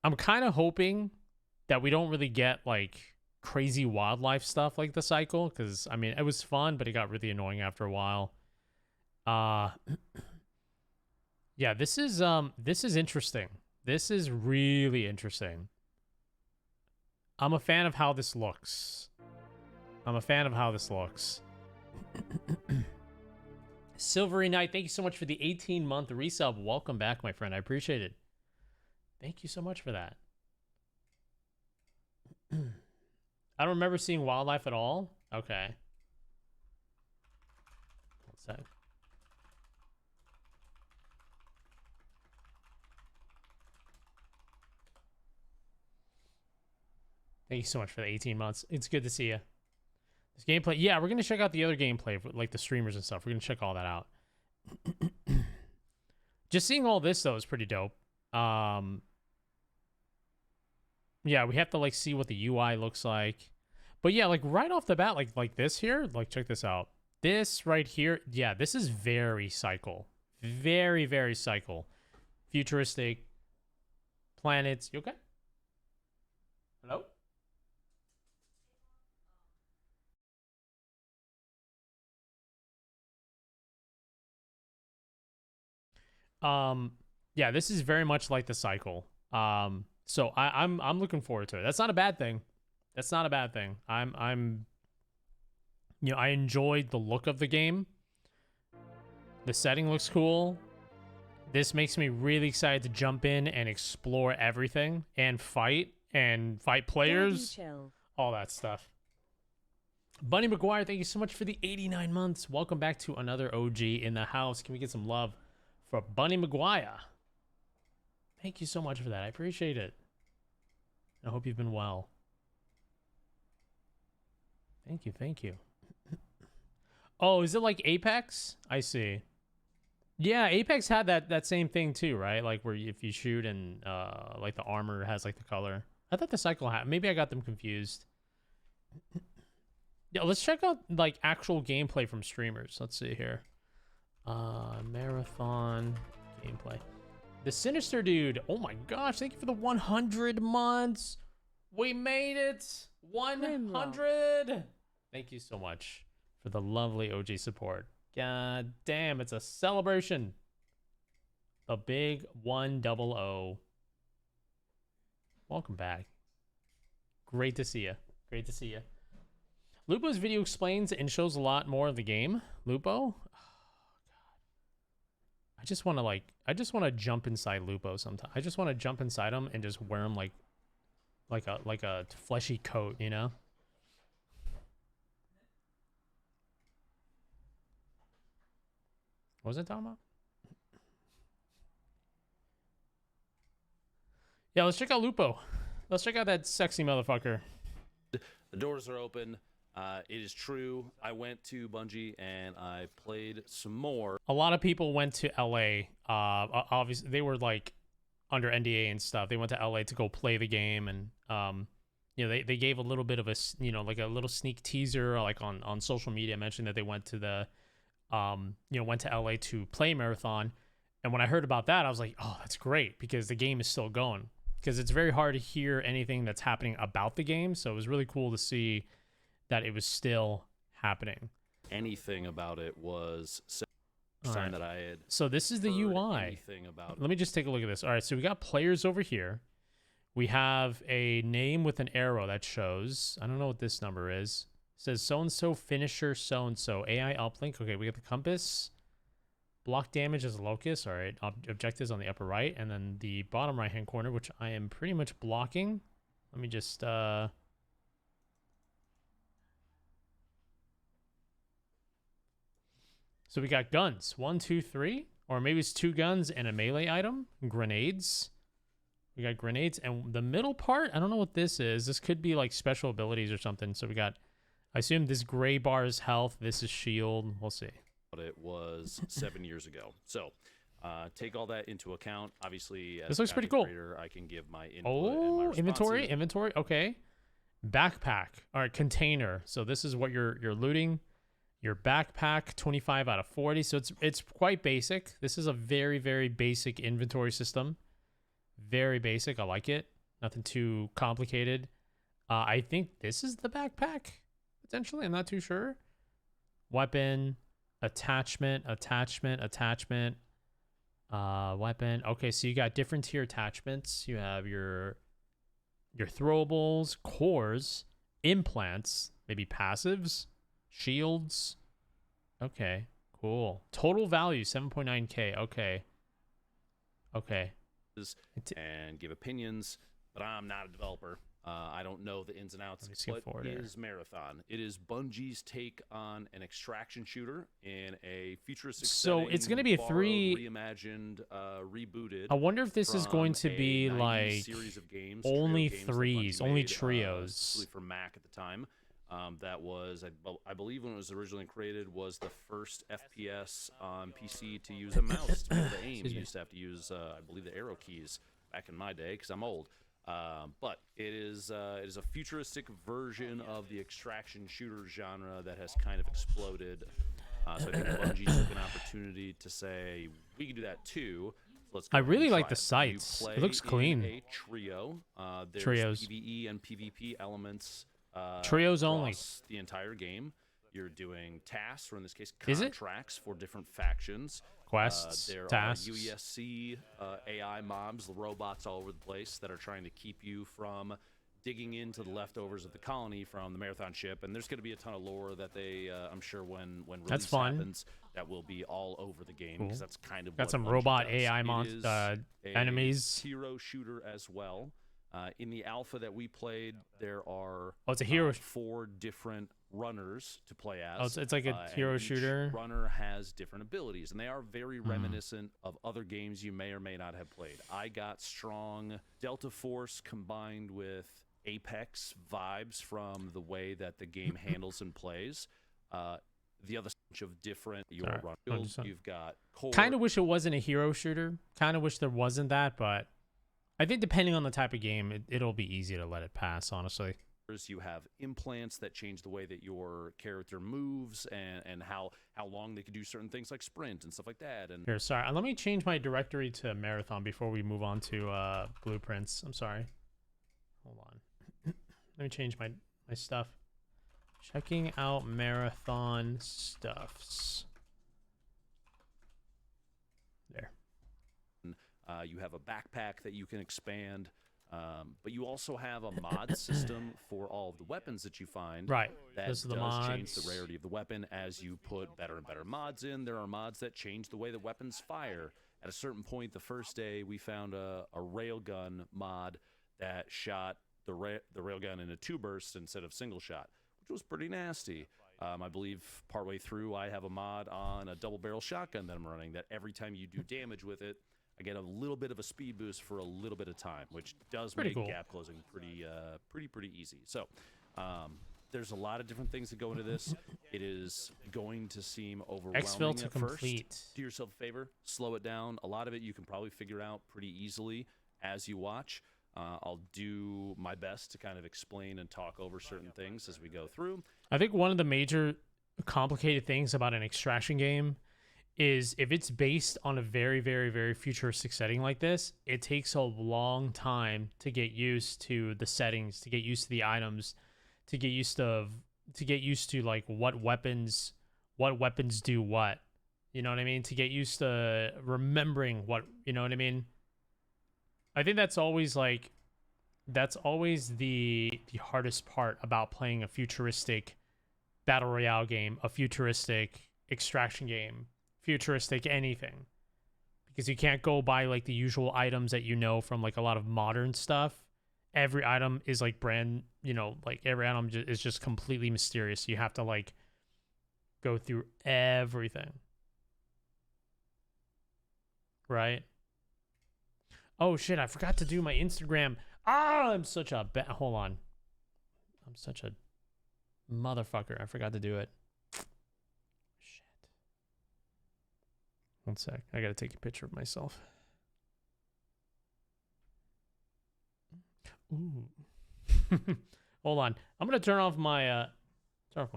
I'm kind of hoping that we don't really get like crazy wildlife stuff like the cycle, because I mean it was fun, but it got really annoying after a while. Yeah, this is interesting. This is really interesting. I'm a fan of how this looks. Silvery Knight, thank you so much for the 18-month resub. Welcome back, my friend. I appreciate it. Thank you so much for that. I don't remember seeing wildlife at all. Okay. What's that? Thank you so much for the 18 months. It's good to see you. This gameplay, yeah, we're gonna check out the other gameplay, like the streamers and stuff. We're gonna check all that out. Just seeing all this though is pretty dope. Yeah, we have to like see what the UI looks like. But yeah, like right off the bat, like this here, like check this out. This right here, yeah, this is very cycle. Very, very cycle. Futuristic planets. You okay? Hello? Yeah, this is very much like the cycle. So I'm looking forward to it. That's not a bad thing. That's not a bad thing. I'm you know, I enjoyed the look of the game. The setting looks cool. This makes me really excited to jump in and explore everything and fight players. All that stuff. Bunny McGuire, thank you so much for the 89 months. Welcome back to another OG in the house. Can we get some love for Bunny McGuire? Thank you so much for that. I appreciate it. I hope you've been well. Thank you. Thank you. Oh, is it like Apex? I see. Yeah, Apex had that same thing too, right? Like where if you shoot and like the armor has like the color. I thought the cycle had. Maybe I got them confused. Yeah, let's check out like actual gameplay from streamers. Let's see here. Marathon gameplay. The Sinister Dude. Oh my gosh, thank you for the 100 months. We made it. 100. Thank you so much for the lovely OG support. God damn, it's a celebration. The big 100. Welcome back. Great to see you. Great to see you. Lupo's video explains and shows a lot more of the game. Lupo? I just want to jump inside Lupo sometimes. I just want to jump inside him and just wear him like a fleshy coat, you know? What was it talking about? Yeah, let's check out Lupo. Let's check out that sexy motherfucker. The doors are open. It is true. I went to Bungie and I played some more. A lot of people went to LA. Obviously, they were like under NDA and stuff. They went to LA to go play the game, and you know, they gave a little bit of a, you know, like a little sneak teaser, like on social media, mentioned that they went to the you know, went to LA to play Marathon. And when I heard about that, I was like, oh, that's great, because the game is still going, because it's very hard to hear anything that's happening about the game. So it was really cool to see that it was still happening. Anything about it was sign that I had. So this is the UI. About Let me just take a look at this. All right, so we got players over here. We have a name with an arrow that shows. I don't know what this number is. It says so-and-so, finisher, so-and-so, AI uplink. Okay, we got the compass. Block damage as a locus. All right, objectives on the upper right. And then the bottom right-hand corner, which I am pretty much blocking. Let me just... So we got guns. 1, 2, 3. Or maybe it's 2 guns and a melee item. Grenades. We got grenades. And the middle part, I don't know what this is. This could be like special abilities or something. So we got... I assume this gray bar is health. This is shield. We'll see. It was 7 years ago. So take all that into account. Obviously, as this looks pretty cool. Creator, I can give my input oh, and my inventory. Okay. Backpack. All right, container. So this is what you're looting. Your backpack, 25 out of 40. So it's quite basic. This is a very, very basic inventory system. Very basic. I like it. Nothing too complicated. I think this is the backpack, potentially. I'm not too sure. Weapon, attachment, weapon. Okay, so you got different tier attachments. You have your throwables, cores, implants, maybe passives, shields. Okay, cool. Total value 7.9k. Okay. And give opinions, but I'm not a developer. I don't know the ins and outs. What is Marathon? It is Bungie's take on an extraction shooter in a futuristic setting. It's going to be a reimagined, rebooted. I wonder if this is going to be like series of games, only games threes, only trios. Specifically for Mac at the time. That was, I believe, when it was originally created, was the first FPS on PC to use a mouse to be able to aim. You used to have to use, I believe, the arrow keys back in my day because I'm old. But it is a futuristic version of the extraction shooter genre that has kind of exploded. So I think Bungie took an opportunity to say we can do that too. So let's go I really like the it. sights. It looks clean. A trio. There's Trios. PvE and PvP elements. Trios only. The entire game. You're doing tasks, or in this case, contracts for different factions. Quests, there tasks. Are UESC AI mobs, robots all over the place that are trying to keep you from digging into the leftovers of the colony from the Marathon ship. And there's going to be a ton of lore that they, I'm sure, when release happens, that will be all over the game because that's kind of got what some Bungie robot does. AI enemies. Hero shooter as well. In the alpha that we played, there are it's a hero 4 different runners to play as. It's like a hero shooter. Runner has different abilities, and they are very reminiscent of other games you may or may not have played. I got strong Delta Force combined with Apex vibes from the way that the game handles and plays. The other bunch of different runners. You've got core. Kind of wish it wasn't a hero shooter. Kind of wish there wasn't that, but I think depending on the type of game, it'll be easy to let it pass, honestly. You have implants that change the way that your character moves and how long they can do certain things like sprint and stuff like that. And here, sorry, let me change my directory to Marathon before we move on to Blueprints. I'm sorry. Hold on. Let me change my stuff. Checking out Marathon stuffs. There. You have a backpack that you can expand. But you also have a mod system for all of the weapons that you find. Right. That does change the rarity of the weapon as you put better and better mods in. There are mods that change the way the weapons fire. At a certain point, the first day, we found a railgun mod that shot the railgun into 2 bursts instead of single shot, which was pretty nasty. I believe partway through, I have a mod on a double barrel shotgun that I'm running that every time you do damage with it, I get a little bit of a speed boost for a little bit of time, which does make gap closing pretty easy. So there's a lot of different things that go into this. It is going to seem overwhelming at first. Do yourself a favor, slow it down. A lot of it you can probably figure out pretty easily as you watch. I'll do my best to kind of explain and talk over certain things as we go through. I think one of the major complicated things about an extraction game is if it's based on a very, very, very futuristic setting like this, it takes a long time to get used to the settings, to get used to the items, to get used to like what weapons do what. You know what I mean? To get used to remembering what, you know what I mean? I think that's always the hardest part about playing a futuristic battle royale game, a futuristic extraction game, futuristic anything, because you can't go by like the usual items that you know from like a lot of modern stuff. Every item is like like every item is just completely mysterious. You have to like go through everything, right? Oh shit, I forgot to do my Instagram. I'm such a hold on, I'm such a motherfucker. I forgot to do it. One sec. I gotta take a picture of myself. Ooh. Hold on. I'm gonna turn off my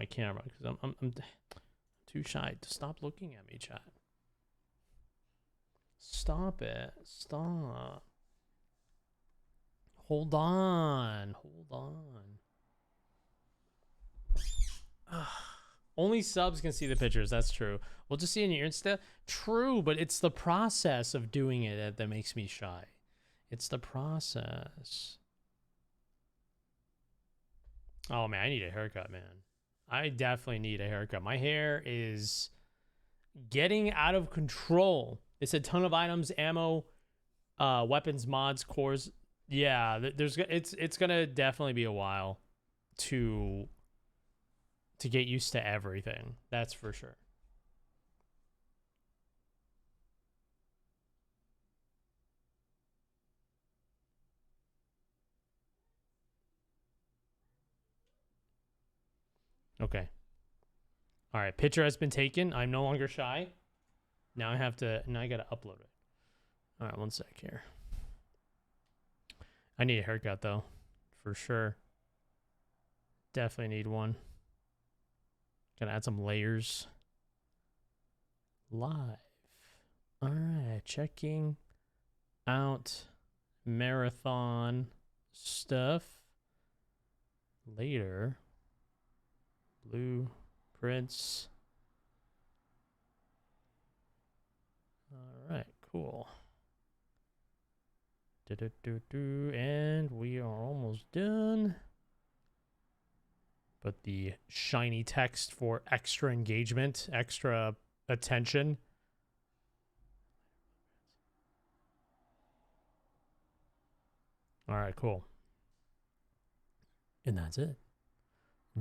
camera because I'm too shy to stop looking at me, chat. Stop it. Stop. Hold on. Only subs can see the pictures. That's true. We'll just see in your Insta. True, but it's the process of doing it that makes me shy. It's the process. Oh, man, I need a haircut, man. I definitely need a haircut. My hair is getting out of control. It's a ton of items, ammo, weapons, mods, cores. Yeah, it's gonna definitely be a while to get used to everything. That's for sure. Okay. All right, picture has been taken. I'm no longer shy. Now I gotta upload it. All right, one sec here. I need a haircut though, for sure. Definitely need one. Gotta add some layers. Live. All right, checking out marathon stuff. Later. Blueprints. All right, cool. And we are almost done. But the shiny text for extra engagement, extra attention. All right, cool. And that's it.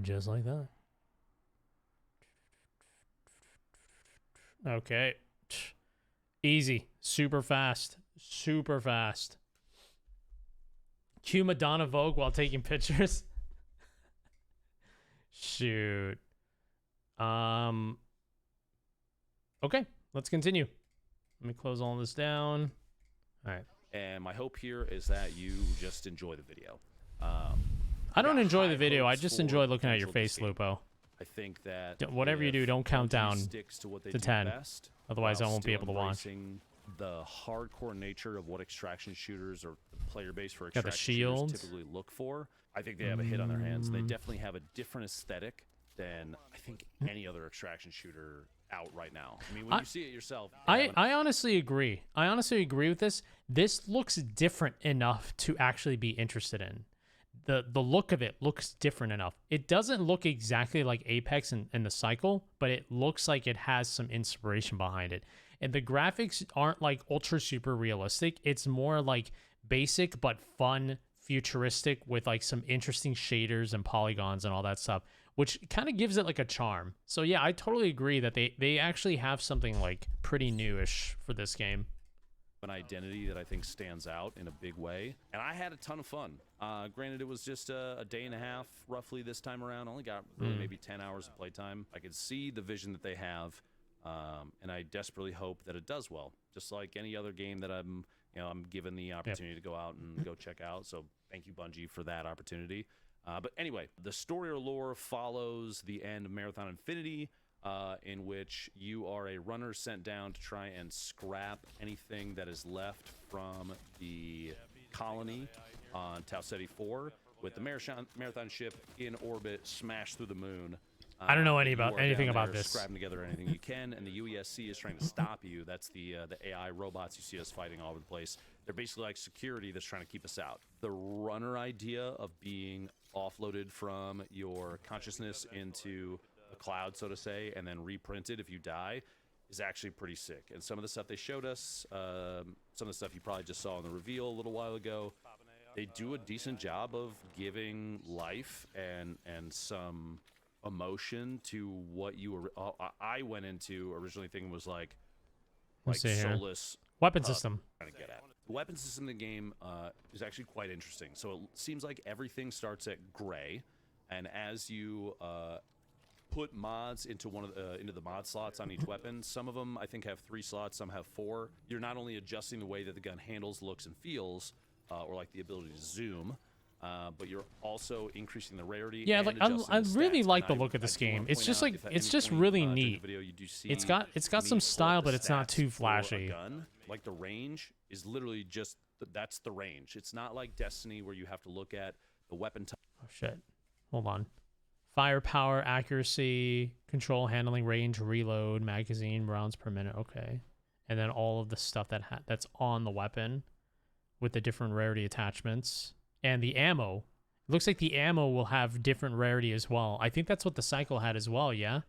Just like that. Okay. Easy. Super fast. Super fast. Cue Madonna Vogue while taking pictures. Shoot. Okay, let's continue. Let me close all this down. All right. And my hope here is that you just enjoy the video. I don't enjoy the video. I just enjoy looking at your face, escape. Lupo. I think that Whatever you do, don't count down sticks to what they to do 10. best, Otherwise, I while won't be still able to watch. embracing the hardcore nature of what extraction shooters or the player base for Got the extraction shield. shooters typically look for. I think they have a hit on their hands. They definitely have a different aesthetic than I think any other extraction shooter out right now. I mean, when you see it yourself, I honestly agree. I honestly agree with this. This looks different enough to actually be interested in. The look of it looks different enough. It doesn't look exactly like Apex and the Cycle, but it looks like it has some inspiration behind it. And the graphics aren't like ultra super realistic. It's more like basic but fun, futuristic with like some interesting shaders and polygons and all that stuff, which kind of gives it like a charm. So yeah, I totally agree that they actually have something like pretty newish for this game. an identity that I think stands out in a big way. And I had a ton of fun. Granted, it was just a day and a half roughly this time around. Only got really maybe 10 hours of playtime. I could see the vision that they have, and I desperately hope that it does well. Just like any other game that I'm given the opportunity to go out and go check out. So thank you, Bungie, for that opportunity. But anyway, the story or lore follows the end of Marathon Infinity, in which you are a runner sent down to try and scrap anything that is left from the colony on Tau Ceti 4, with the marathon ship in orbit smashed through the moon. I don't know anything about this. Scrapping together anything you can, and the UESC is trying to stop you. That's the AI robots you see us fighting all over the place. They're basically like security that's trying to keep us out. The runner idea of being offloaded from your consciousness into a cloud, so to say, and then reprinted if you die, is actually pretty sick. And some of the stuff they showed us, some of the stuff you probably just saw in the reveal a little while ago, they do a decent job of giving life and some emotion to what you were. I went into originally thinking was like soulless weapon system. Trying to get at the weapon system in the game is actually quite interesting. So it seems like everything starts at gray, and as you put mods into into the mod slots on each weapon, some of them I think have 3 slots, some have 4. You're not only adjusting the way that the gun handles, looks, and feels, or like the ability to zoom. But you're also increasing the rarity. Yeah, like I really like the look of this game. It's just like really neat. It's got some style, but it's not too flashy. Gun, like the range is literally just that's the range. It's not like Destiny where you have to look at the weapon type. Oh shit. Hold on. Firepower, accuracy, control, handling, range, reload, magazine, rounds per minute. Okay. And then all of the stuff that's on the weapon with the different rarity attachments and the ammo. It looks like the ammo will have different rarity as well. I think that's what the cycle had as well, yeah?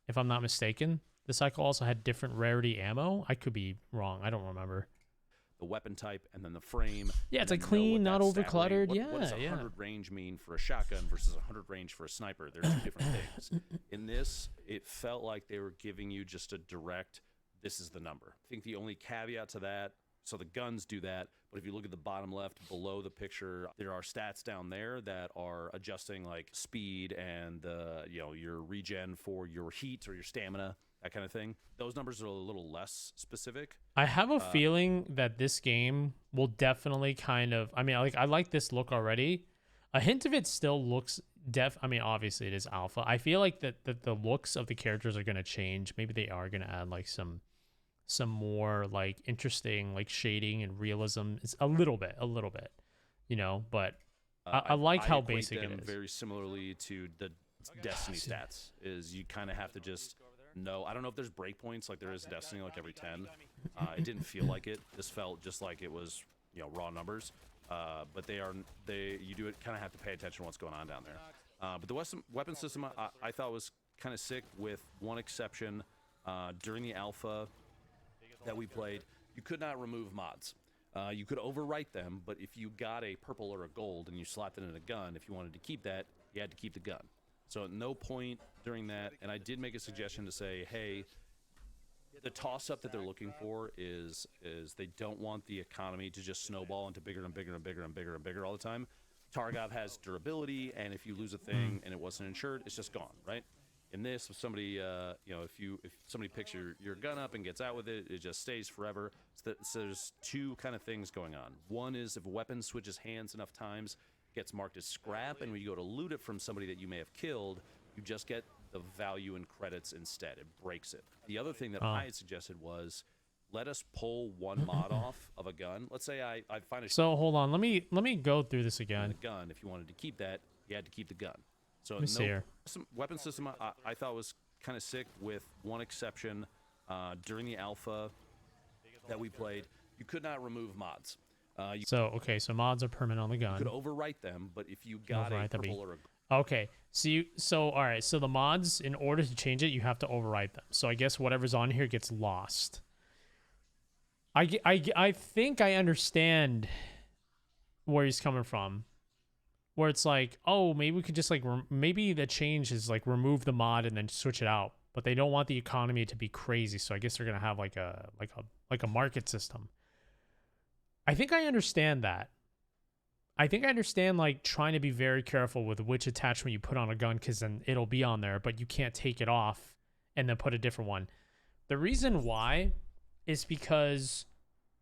If I'm not mistaken. The cycle also had different rarity ammo. I could be wrong. I don't remember. The weapon type and then the frame. Yeah, it's like clean, not over cluttered. Yeah, what does 100 range mean for a shotgun versus 100 range for a sniper? They're two different things. In this, it felt like they were giving you just a direct, this is the number. I think the only caveat to that, so the guns do that, but if you look at the bottom left below the picture, there are stats down there that are adjusting like speed and your regen for your heat or your stamina, that kind of thing. Those numbers are a little less specific. I have a feeling that this game will definitely kind of, I like this look already. A hint of it still looks obviously it is alpha. I feel like that the looks of the characters are going to change. Maybe they are going to add like some more like interesting like shading and realism. It's a little bit, but I like how basic it is. Very similarly to the Destiny stats is you kind of have to just know. I don't know if there's breakpoints like there is in Destiny, like every 10. It didn't feel like it. This felt just like it was, raw numbers. But you do kind of have to pay attention to what's going on down there. But the weapon system I thought was kind of sick, with one exception. During the alpha that we played, you could not remove mods. You could overwrite them, but if you got a purple or a gold and you slapped it in a gun, if you wanted to keep that, you had to keep the gun. So at no point during that, and I did make a suggestion to say, hey, the toss-up that they're looking for is they don't want the economy to just snowball into bigger and bigger and bigger and bigger and bigger all the time. Tarkov has durability, and if you lose a thing and it wasn't insured, it's just gone, right? In this, if somebody, if somebody picks your gun up and gets out with it, it just stays forever. So there's two kind of things going on. One is if a weapon switches hands enough times, gets marked as scrap, and when you go to loot it from somebody that you may have killed, you just get the value and credits instead. It breaks it. The other thing that I had suggested was, let us pull one mod off of a gun. Let's say I find a... So hold on, let me go through this again. The gun, if you wanted to keep that, you had to keep the gun. So let me see here. Weapon system I thought was kind of sick, with one exception. During the alpha that we played, you could not remove mods. So mods are permanent on the gun. You could overwrite them, but if you got a purple or a... Okay, so all right, so the mods, in order to change it, you have to overwrite them. So I guess whatever's on here gets lost. I think I understand where he's coming from, where it's like, oh, maybe we could just like maybe the change is like remove the mod and then switch it out, but they don't want the economy to be crazy, so I guess they're gonna have like a market system. I think I understand that. I think I understand like trying to be very careful with which attachment you put on a gun, because then it'll be on there, but you can't take it off and then put a different one. The reason why is because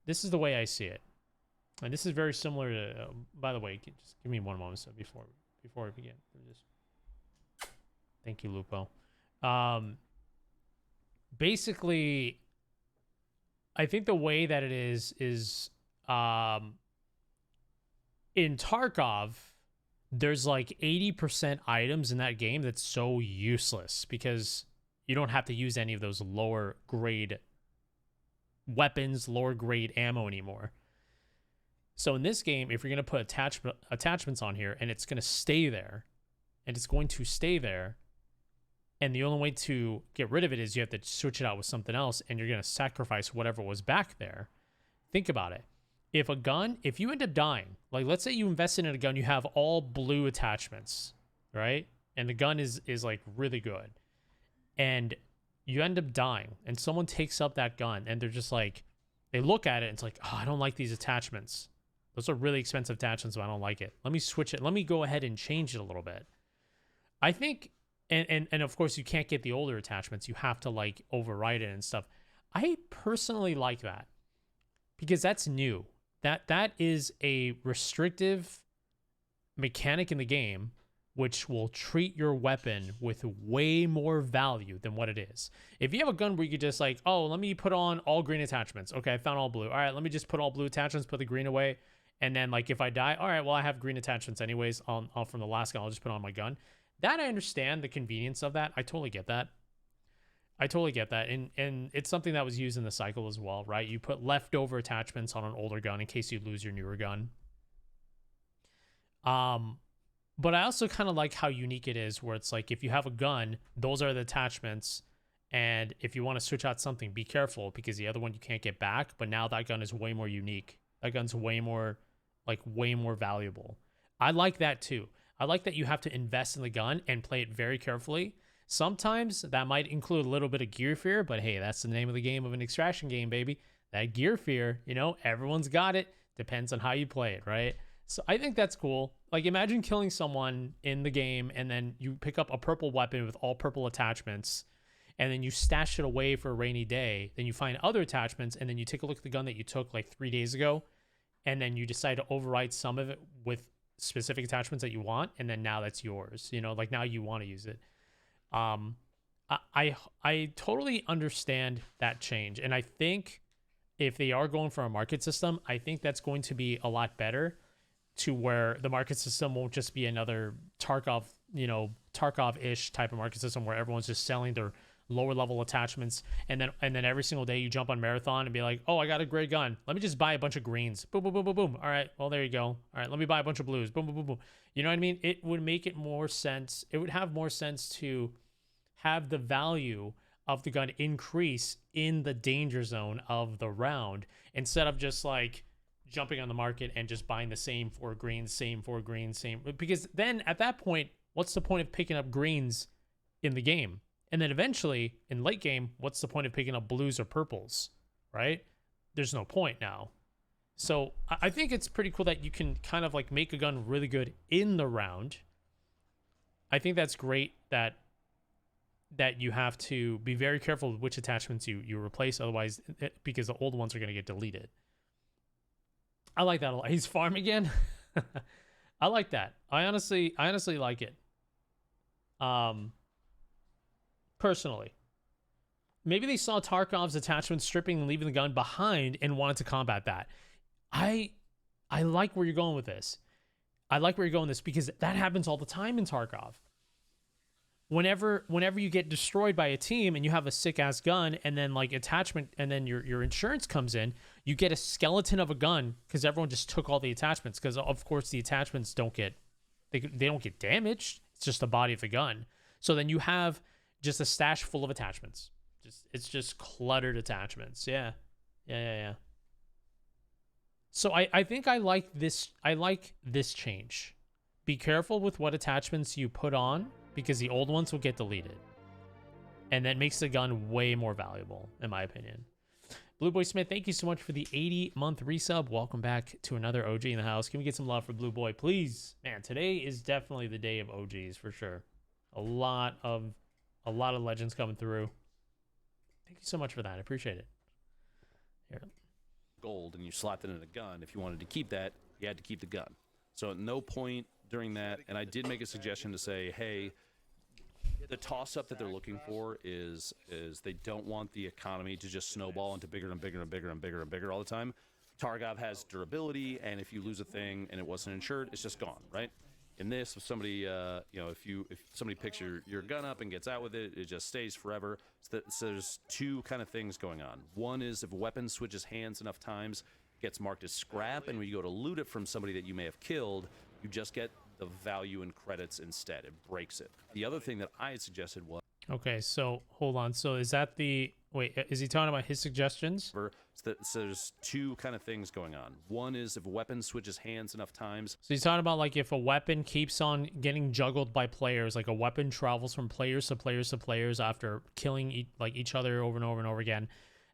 this is the way I see it. And this is very similar to, by the way, just give me one moment so before we begin. Thank you, Lupo. Basically, I think the way that it is in Tarkov, there's like 80% items in that game that's so useless because you don't have to use any of those lower grade weapons, lower grade ammo anymore. So in this game, if you're going to put attachments on here and it's going to stay there, and the only way to get rid of it is you have to switch it out with something else, and you're going to sacrifice whatever was back there. Think about it. If you end up dying, like let's say you invested in a gun, you have all blue attachments, right? And the gun is like really good. And you end up dying and someone takes up that gun and they're just like, they look at it and it's like, oh, I don't like these attachments. Those are really expensive attachments, but I don't like it. Let me switch it. Let me go ahead and change it a little bit. I think, and of course you can't get the older attachments. You have to like overwrite it and stuff. I personally like that because that's new. That is a restrictive mechanic in the game which will treat your weapon with way more value than what it is. If you have a gun where you could just like, oh, let me put on all green attachments. Okay, I found all blue. All right, let me just put all blue attachments, put the green away. And then like if I die, all right, well, I have green attachments anyways on from the last gun. I'll just put on my gun. That I understand the convenience of that. I totally get that. And it's something that was used in the cycle as well, right? You put leftover attachments on an older gun in case you lose your newer gun. But I also kind of like how unique it is, where it's like if you have a gun, those are the attachments, and if you want to switch out something, be careful because the other one you can't get back. But now that gun is way more unique. That gun's way more valuable. I like that too. I like that you have to invest in the gun and play it very carefully. Sometimes that might include a little bit of gear fear, but hey, that's the name of the game of an extraction game, baby. That gear fear, everyone's got it. Depends on how you play it, right? So I think that's cool. Like imagine killing someone in the game and then you pick up a purple weapon with all purple attachments and then you stash it away for a rainy day. Then you find other attachments and then you take a look at the gun that you took like 3 days ago and then you decide to override some of it with specific attachments that you want. And then now that's yours, like now you want to use it. I totally understand that change. And I think if they are going for a market system, I think that's going to be a lot better to where the market system won't just be another Tarkov-ish type of market system where everyone's just selling their lower level attachments and then every single day you jump on Marathon and be like, oh, I got a gray gun. Let me just buy a bunch of greens. Boom, boom, boom, boom, boom. All right, well, there you go. All right, let me buy a bunch of blues. Boom, boom, boom, boom. You know what I mean? It would make it more sense. It would have more sense to have the value of the gun increase in the danger zone of the round instead of just like jumping on the market and just buying the same 4 greens, because then at that point, what's the point of picking up greens in the game? And then eventually in late game, what's the point of picking up blues or purples, right? There's no point now. So I think it's pretty cool that you can kind of like make a gun really good in the round. I think that's great that you have to be very careful with which attachments you replace, otherwise, because the old ones are going to get deleted. I like that a lot. He's farm again. I like that. I honestly like it. Personally, maybe they saw Tarkov's attachment stripping and leaving the gun behind and wanted to combat that. I like where you're going with this. Because that happens all the time in Tarkov. Whenever you get destroyed by a team and you have a sick ass gun and then like attachment and then your insurance comes in, you get a skeleton of a gun because everyone just took all the attachments, because of course the attachments don't get damaged. It's just the body of the gun. So then you have just a stash full of attachments. It's just cluttered attachments. Yeah. So I think I like this change. Be careful with what attachments you put on, because the old ones will get deleted. And that makes the gun way more valuable, in my opinion. Blue Boy Smith, thank you so much for the 80-month resub. Welcome back to another OG in the house. Can we get some love for Blue Boy, please? Man, today is definitely the day of OGs, for sure. A lot of legends coming through. Thank you so much for that. I appreciate it. Here. Gold, and you slapped it in a gun. If you wanted to keep that, you had to keep the gun. So at no point during that, and I did make a suggestion to say, hey, the toss-up that they're looking for is they don't want the economy to just snowball into bigger and bigger and bigger and bigger and bigger all the time. Tarkov has durability, and if you lose a thing and it wasn't insured, it's just gone, right? In this, if somebody, if somebody picks your gun up and gets out with it, it just stays forever. So there's two kind of things going on. One is if a weapon switches hands enough times, it gets marked as scrap, and when you go to loot it from somebody that you may have killed, you just get the value in credits instead. It breaks it. The other thing that I had suggested was... Okay, so hold on. So is that the... Wait, is he talking about his suggestions? So there's two kind of things going on. One is if a weapon switches hands enough times. So he's talking about like if a weapon keeps on getting juggled by players, like a weapon travels from players to players to players after killing each other over and over and over again,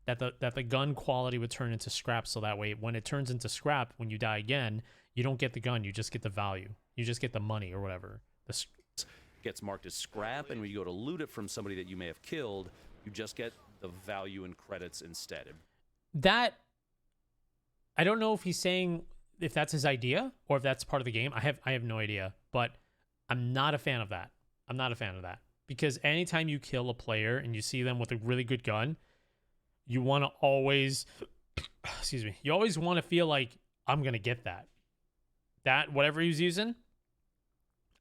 that the gun quality would turn into scrap. So that way, when it turns into scrap, when you die again, you don't get the gun, you just get the value. You just get the money or whatever. Gets marked as scrap, and when you go to loot it from somebody that you may have killed, you just get the value in credits instead. That, I don't know if he's saying if that's his idea or if that's part of the game. I have no idea, but I'm not a fan of that. I'm not a fan of that. Because anytime you kill a player and you see them with a really good gun, you want to always, excuse me, you always want to feel like, I'm going to get that. That, whatever he's using,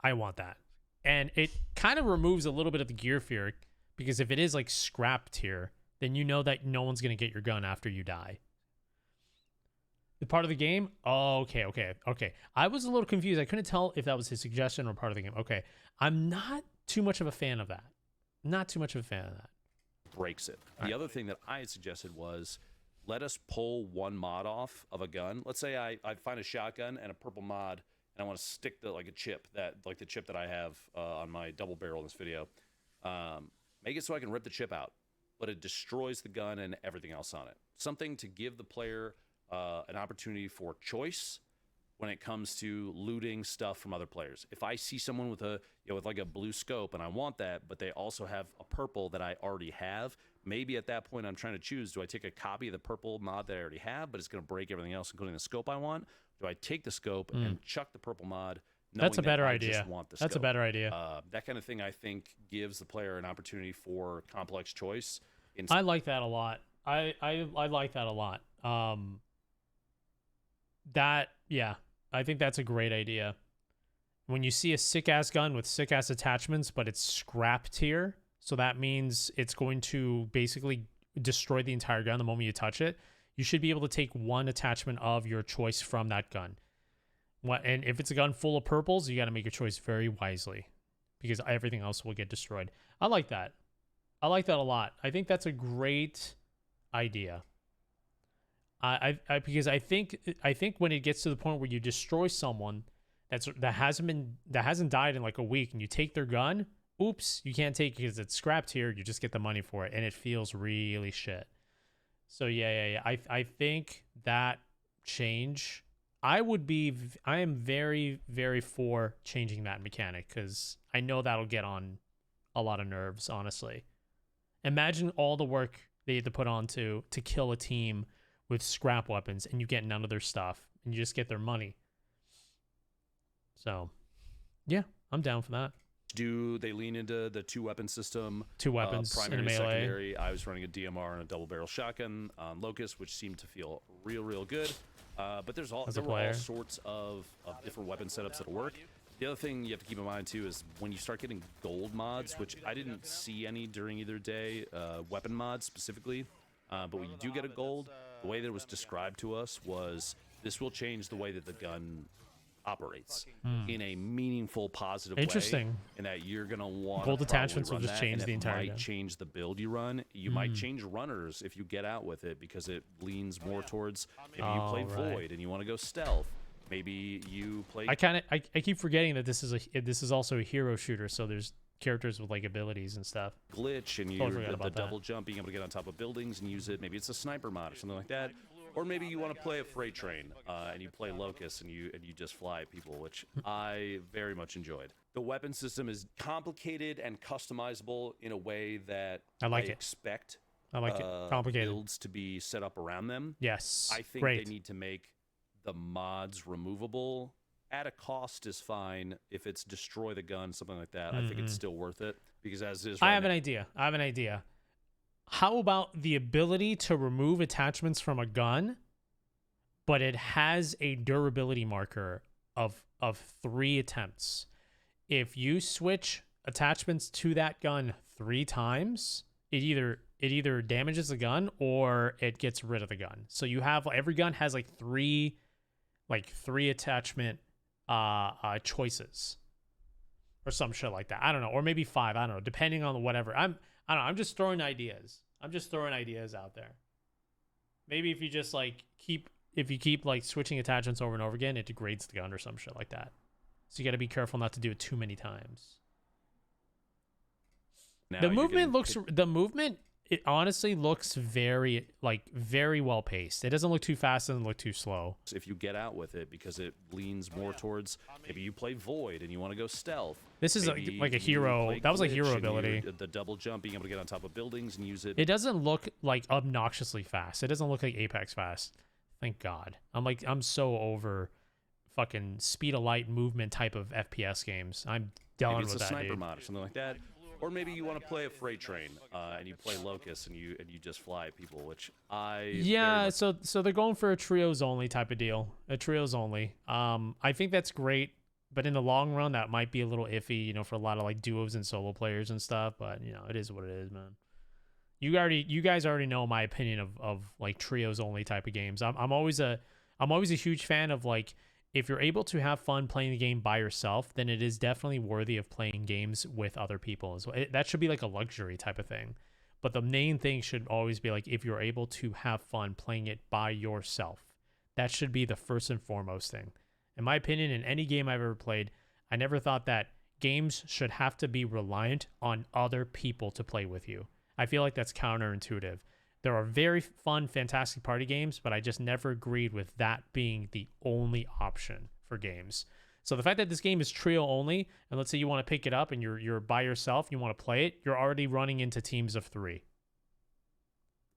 I want that. And it kind of removes a little bit of the gear fear, because if it is like scrap tier, then you know that no one's going to get your gun after you die. The part of the game? Oh, okay. I was a little confused. I couldn't tell if that was his suggestion or part of the game. Okay. I'm not too much of a fan of that. Not too much of a fan of that. Breaks it. The other thing that I had suggested was, let us pull one mod off of a gun. Let's say I find a shotgun and a purple mod, and I want to stick the chip that the chip that I have on my double barrel in this video. Make it so I can rip the chip out, but it destroys the gun and everything else on it. Something to give the player an opportunity for choice when it comes to looting stuff from other players. If I see someone with with like a blue scope and I want that, but they also have a purple that I already have, maybe at that point I'm trying to choose, do I take a copy of the purple mod that I already have, but it's going to break everything else, including the scope I want? Do I take the scope and chuck the purple mod? That's a better I idea. Just want the That's scope? A better idea. That kind of thing, I think, gives the player an opportunity for complex choice. I like that a lot. I like that a lot. I think that's a great idea. When you see a sick-ass gun with sick-ass attachments, but it's scrap tier, so that means it's going to basically destroy the entire gun the moment you touch it, you should be able to take one attachment of your choice from that gun. And if it's a gun full of purples, you got to make your choice very wisely, because everything else will get destroyed. I like that. I like that a lot. I think that's a great idea. Because I think when it gets to the point where you destroy someone that hasn't died in like a week, and you take their gun, oops, you can't take it because it's scrapped here. You just get the money for it, and it feels really shit. So yeah. I think that change, I am very, very for changing that mechanic, because I know that'll get on a lot of nerves, honestly. Imagine all the work they had to put on to kill a team with scrap weapons, and you get none of their stuff, and you just get their money. So, yeah, I'm down for that. Do they lean into the two-weapon system? Two weapons, primary, in a melee. secondary. I was running a DMR and a double-barrel shotgun on Locust, which seemed to feel real good. But there were all sorts of different weapon setups that'll work. The other thing you have to keep in mind, too, is when you start getting gold mods, which I didn't see any during either day, weapon mods specifically, but when you do get a gold, the way that it was described to us was this will change the way that the gun operates in a meaningful, positive way. And that you're going to want gold attachments will just change the entire gun. It might gun. change the build you run. You might change runners if you get out with it, because it leans more towards, maybe you play Void and you want to go stealth. Maybe you play... I keep forgetting that this is also a hero shooter, so there's characters with like abilities and stuff. Glitch, and the double jump, being able to get on top of buildings and use it. Maybe it's a sniper mod or something like that. Or maybe you want to play a freight train and you play Locust and you just fly at people, which I very much enjoyed. The weapon system is complicated and customizable in a way that I expect complicated builds to be set up around them. Yes, I think they need to make the mods removable. At a cost is fine. If it's destroy the gun, something like that, I think it's still worth it, because as is I have an idea. How about the ability to remove attachments from a gun, but it has a durability marker of 3 attempts? If you switch attachments to that gun 3 times, it either damages the gun or it gets rid of the gun. So you have, every gun has like three attachment choices or some shit like that. I don't know, or maybe 5. I don't know, depending on whatever. I don't know. I'm just throwing ideas. I'm just throwing ideas out there. Maybe if you just keep switching attachments over and over again, it degrades the gun or some shit like that. So you got to be careful not to do it too many times. Now The movement it honestly looks very well paced. It doesn't look too fast, doesn't look too slow. If you get out with it, because it leans more towards, maybe you play Void and you want to go stealth. This is like a hero. That was a hero ability. The double jump, being able to get on top of buildings and use it. It doesn't look like obnoxiously fast. It doesn't look like Apex fast. Thank God. I'm so over fucking speed of light movement type of FPS games. I'm done Maybe it's with a that, sniper dude. mod or something like that. Or maybe you want to play a freight train and you play Locust and you just fly at people, which I Yeah, very much so they're going for a trios only type of deal. A trios only. I think that's great, but in the long run, that might be a little iffy, you know, for a lot of like duos and solo players and stuff. But you know, it is what it is, man. You guys already know my opinion of like trios only type of games. I'm always a huge fan of like, if you're able to have fun playing the game by yourself, then it is definitely worthy of playing games with other people as well. That should be like a luxury type of thing. But the main thing should always be like, if you're able to have fun playing it by yourself, that should be the first and foremost thing. In my opinion, in any game I've ever played, I never thought that games should have to be reliant on other people to play with you. I feel like that's counterintuitive. There are very fun, fantastic party games, but I just never agreed with that being the only option for games. So the fact that this game is trio only, and let's say you want to pick it up and you're by yourself, you want to play it, you're already running into teams of 3,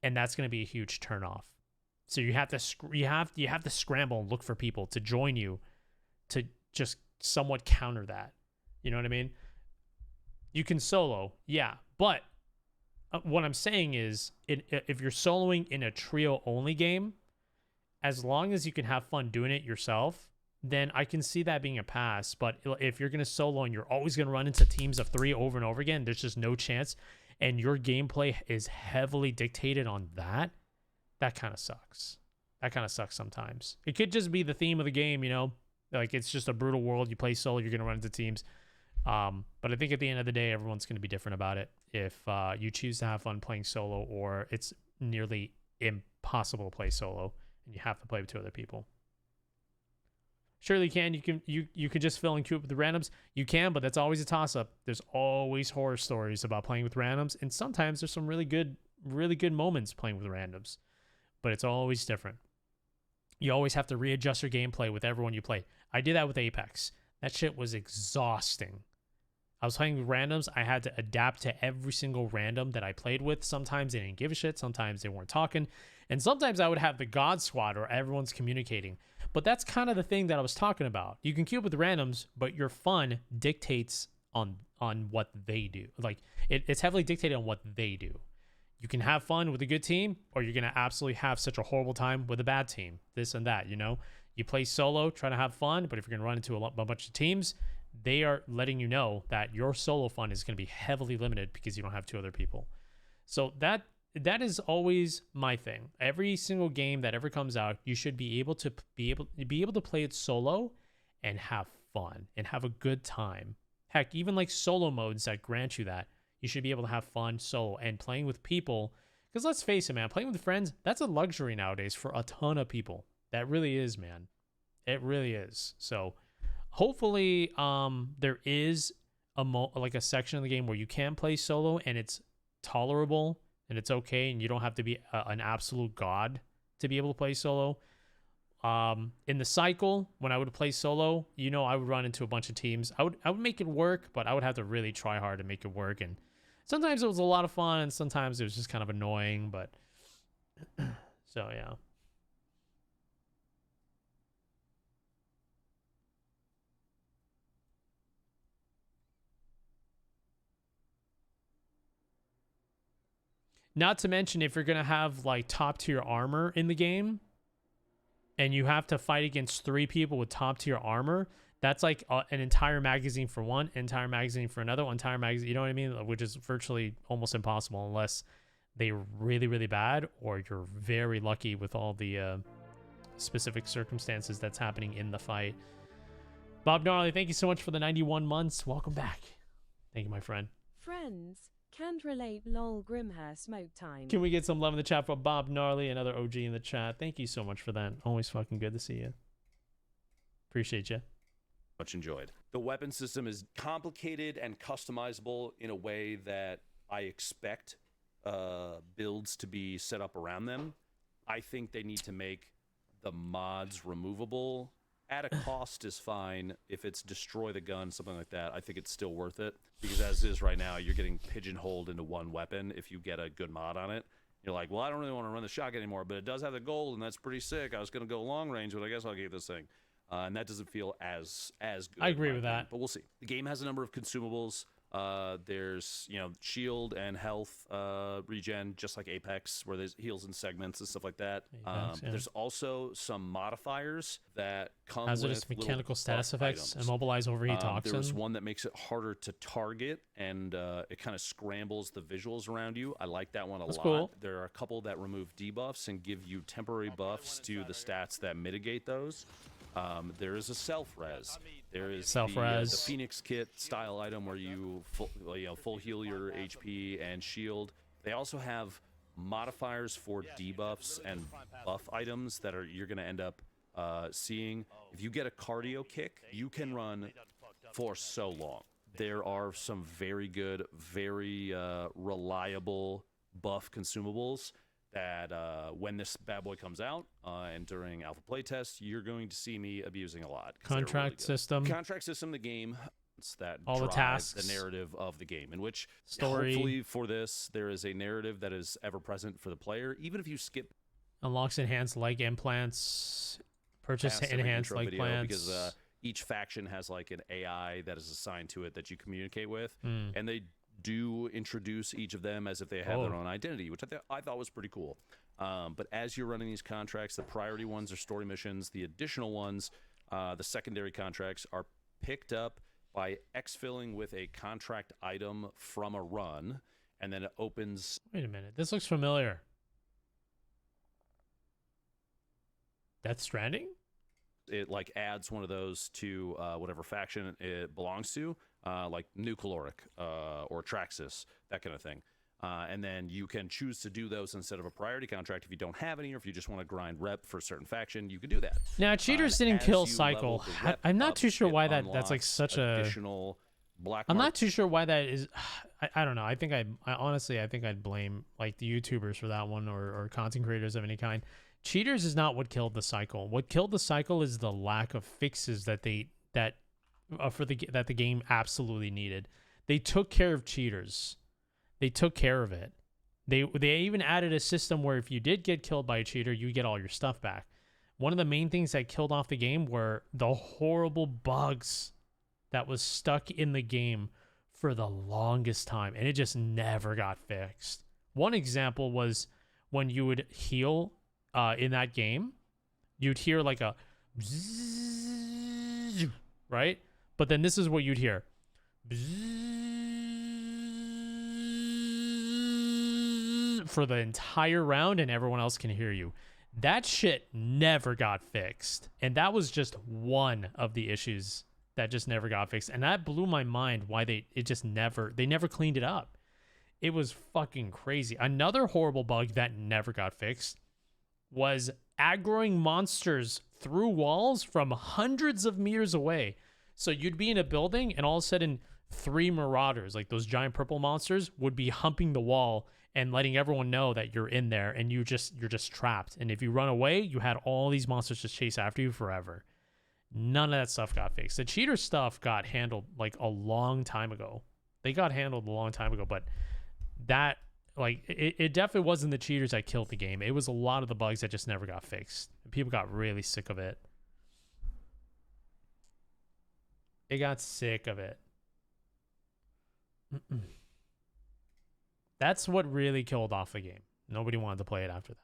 and that's going to be a huge turnoff. So you have to scramble and look for people to join you to just somewhat counter that. You know what I mean? You can solo, yeah, but what I'm saying is, if you're soloing in a trio only game, as long as you can have fun doing it yourself, then I can see that being a pass. But if you're going to solo and you're always going to run into teams of 3 over and over again, there's just no chance, and your gameplay is heavily dictated on that, that kind of sucks. That kind of sucks sometimes. It could just be the theme of the game, you know? Like, it's just a brutal world. You play solo, you're going to run into teams. But I think at the end of the day, everyone's going to be different about it. If you choose to have fun playing solo, or it's nearly impossible to play solo and you have to play with 2 other people. Surely you can just fill and queue up with the randoms. You can, but that's always a toss-up. There's always horror stories about playing with randoms, and sometimes there's some really good moments playing with randoms. But it's always different. You always have to readjust your gameplay with everyone you play. I did that with Apex. That shit was exhausting. I was playing with randoms. I had to adapt to every single random that I played with. Sometimes they didn't give a shit. Sometimes they weren't talking. And sometimes I would have the God Squad where everyone's communicating. But that's kind of the thing that I was talking about. You can queue up with randoms, but your fun dictates on what they do. Like, it's heavily dictated on what they do. You can have fun with a good team, or you're going to absolutely have such a horrible time with a bad team. This and that, you know? You play solo, try to have fun, but if you're going to run into a bunch of teams, they are letting you know that your solo fun is going to be heavily limited because you don't have 2 other people. So that is always my thing. Every single game that ever comes out, you should be able to play it solo and have fun and have a good time. Heck, even like solo modes that grant you that, you should be able to have fun solo, and playing with people. Because let's face it, man, playing with friends, that's a luxury nowadays for a ton of people. That really is, man. It really is. So hopefully there is like a section of the game where you can play solo and it's tolerable and it's okay, and you don't have to be an absolute god to be able to play solo. In the cycle, when I would play solo, you know, I would run into a bunch of teams. I would make it work, but I would have to really try hard to make it work. And sometimes it was a lot of fun, and sometimes it was just kind of annoying. But so yeah. Not to mention, if you're going to have like top tier armor in the game and you have to fight against 3 people with top tier armor, that's like an entire magazine for one, entire magazine for another, entire magazine, you know what I mean? Which is virtually almost impossible unless they're really, really bad, or you're very lucky with all the specific circumstances that's happening in the fight. Bob Gnarly, thank you so much for the 91 months. Welcome back. Thank you, my friend. Friends, can't relate lol Grimmmz smoke time. Can we get some love in the chat for Bob Gnarly, another OG in the chat? Thank you so much for that. Always fucking good to see you. Appreciate you. much enjoyed. The weapon system is complicated and customizable in a way that I expect builds to be set up around them. I think they need to make the mods removable. At a cost is fine. If it's destroy the gun, something like that, I think it's still worth it. Because as is right now, you're getting pigeonholed into one weapon if you get a good mod on it. You're like, well, I don't really want to run the shotgun anymore, but it does have the gold, and that's pretty sick. I was going to go long range, but I guess I'll keep this thing. and that doesn't feel as good. I agree in my with opinion, that. but we'll see. The game has a number of consumables. There's shield and health regen, just like Apex, where there's heals and segments and stuff like that. Apex, yeah. There's also some modifiers that come Hazardous with mechanical little status buff effects, items. immobilize overheat toxin. There was one that makes it harder to target, and it kind of scrambles the visuals around you. I like that one a That's lot. cool. There are a couple that remove debuffs and give you temporary buffs to the stats that mitigate those. There is a self-res. There is the Phoenix Kit style item where you full heal your HP and shield. They also have modifiers for debuffs and buff items that you're going to end up seeing. If you get a cardio kick, you can run for so long. There are some very good, very reliable buff consumables that when this bad boy comes out and during alpha playtest, you're going to see me abusing a lot. Contract system. Contract system, the game that all the tasks, the narrative of the game, in which story. Hopefully for this, there is a narrative that is ever present for the player, even if you skip. Unlocks enhanced leg implants. Purchase enhanced leg plants. Because each faction has like an AI that is assigned to it that you communicate with, and they do introduce each of them as if they have their own identity, which I thought was pretty cool. But as you're running these contracts, the priority ones are story missions. The additional ones, the secondary contracts, are picked up by exfilling with a contract item from a run, and then it opens. Wait a minute. This looks familiar. Death Stranding? It like adds one of those to whatever faction it belongs to, like New Caloric or Traxxas, that kind of thing. And then you can choose to do those instead of a priority contract if you don't have any, or if you just want to grind rep for a certain faction, you can do that. Now, cheaters didn't kill Cycle. I'm not too sure why that's like such a additional black. I'm not too sure why that is. I don't know. I think I honestly think I'd blame like the YouTubers for that one, or content creators of any kind. Cheaters is not what killed the cycle. What killed the cycle is the lack of fixes that the game absolutely needed. They took care of cheaters. They took care of it. They even added a system where if you did get killed by a cheater, you get all your stuff back. One of the main things that killed off the game were the horrible bugs that was stuck in the game for the longest time, and it just never got fixed. One example was when you would heal in that game, you'd hear like a bzzz, right? But then this is what you'd hear. Bzzz, for the entire round, and everyone else can hear you. That shit never got fixed. And that was just one of the issues that just never got fixed. And that blew my mind why they never cleaned it up. It was fucking crazy. Another horrible bug that never got fixed was aggroing monsters through walls from hundreds of meters away. So you'd be in a building and all of a sudden 3 marauders, like those giant purple monsters, would be humping the wall and letting everyone know that you're in there, and you're just trapped. And if you run away, you had all these monsters just chase after you forever. None of that stuff got fixed. The cheater stuff got handled like a long time ago. They got handled a long time ago, but that like it definitely wasn't the cheaters that killed the game. It was a lot of the bugs that just never got fixed. People got really sick of it. They got sick of it. That's what really killed off the game. Nobody wanted to play it after that.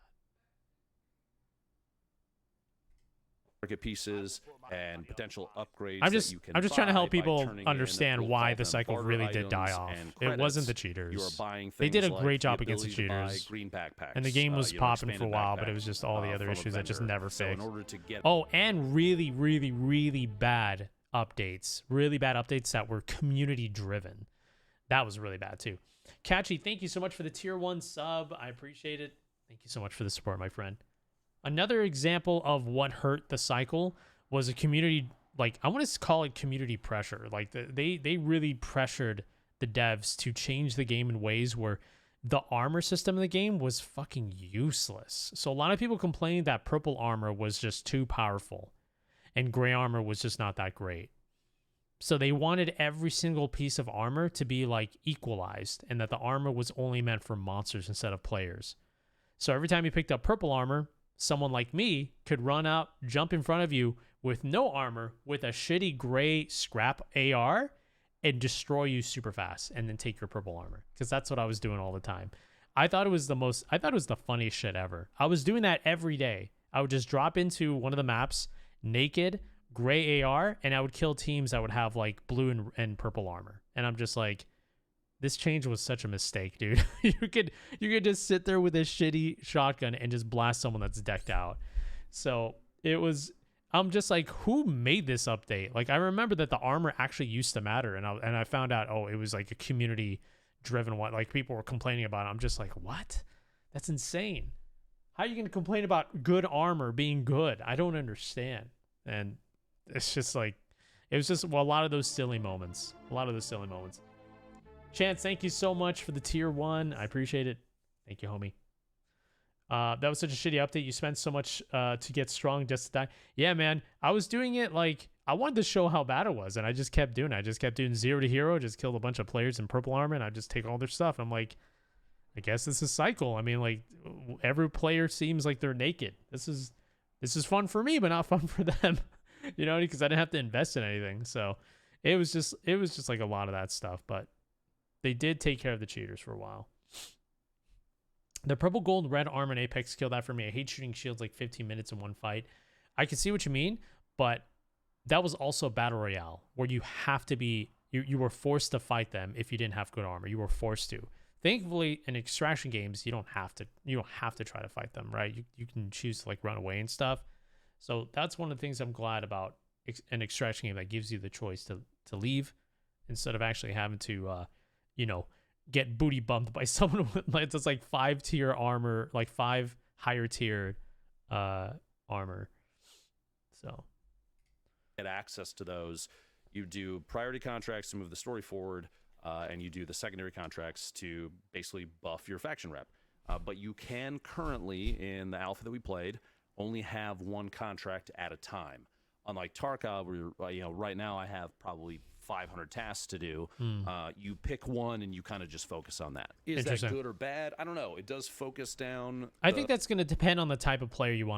Market pieces and potential upgrades. I'm just trying to help people understand why the cycle really did die off. It wasn't the cheaters. You are buying they did a like great job against the cheaters. Green backpacks, and the game was popping for a while, backpacks, but it was just all the other issues that just never so fixed. in order to get Oh, and really, really, really bad updates. Really bad updates that were community driven. That was really bad too. Catchy, thank you so much for the tier 1 sub. I appreciate it. Thank you so much for the support, my friend. Another example of what hurt the cycle was a community, like I want to call it community pressure. Like they really pressured the devs to change the game in ways where the armor system in the game was fucking useless. So a lot of people complained that purple armor was just too powerful and gray armor was just not that great. So they wanted every single piece of armor to be like equalized, and that the armor was only meant for monsters instead of players. So every time you picked up purple armor, someone like me could run out, jump in front of you with no armor with a shitty gray scrap AR and destroy you super fast and then take your purple armor, because that's what I was doing all the time. I thought it was the funniest shit ever. I was doing that every day. I would just drop into one of the maps naked, gray AR, and I would kill teams that would have like blue and purple armor. And I'm just like, this change was such a mistake, dude. you could just sit there with a shitty shotgun and just blast someone that's decked out. So I'm just like, who made this update? Like, I remember that the armor actually used to matter, and I found out, oh, it was like a community driven one. Like, people were complaining about it. I'm just like, what? That's insane. How are you going to complain about good armor being good? I don't understand. And it's just like, it was just, well, a lot of those silly moments. Chance, thank you so much for the tier 1. I appreciate it. Thank you, homie. That was such a shitty update. You spent so much to get strong just to die. Yeah, man. I was doing it like, I wanted to show how bad it was, and I just kept doing it. I just kept doing 0 to hero, just killed a bunch of players in purple armor, and I just take all their stuff. I'm like, I guess this is cycle. I mean, like, every player seems like they're naked. This is fun for me, but not fun for them. You know, because I didn't have to invest in anything. So it was just like a lot of that stuff. But they did take care of the cheaters for a while. The purple, gold, red armor in Apex killed that for me. I hate shooting shields like 15 minutes in one fight. I can see what you mean, but that was also Battle Royale, where you have to be, you were forced to fight them if you didn't have good armor. You were forced to. Thankfully, in extraction games, you don't have to try to fight them, right? You can choose to like run away and stuff. So that's one of the things I'm glad about an extraction game, that gives you the choice to leave instead of actually having to, get booty bumped by someone with that's like 5-tier armor, like 5 higher tier armor. So get access to those. You do priority contracts to move the story forward, and you do the secondary contracts to basically buff your faction rep. But you can currently, in the alpha that we played, only have one contract at a time. Unlike Tarkov, where right now I have probably 500 tasks to do. You pick one and you kind of just focus on that. Is that good or bad? I don't know. It does focus down. I think that's going to depend on the type of player you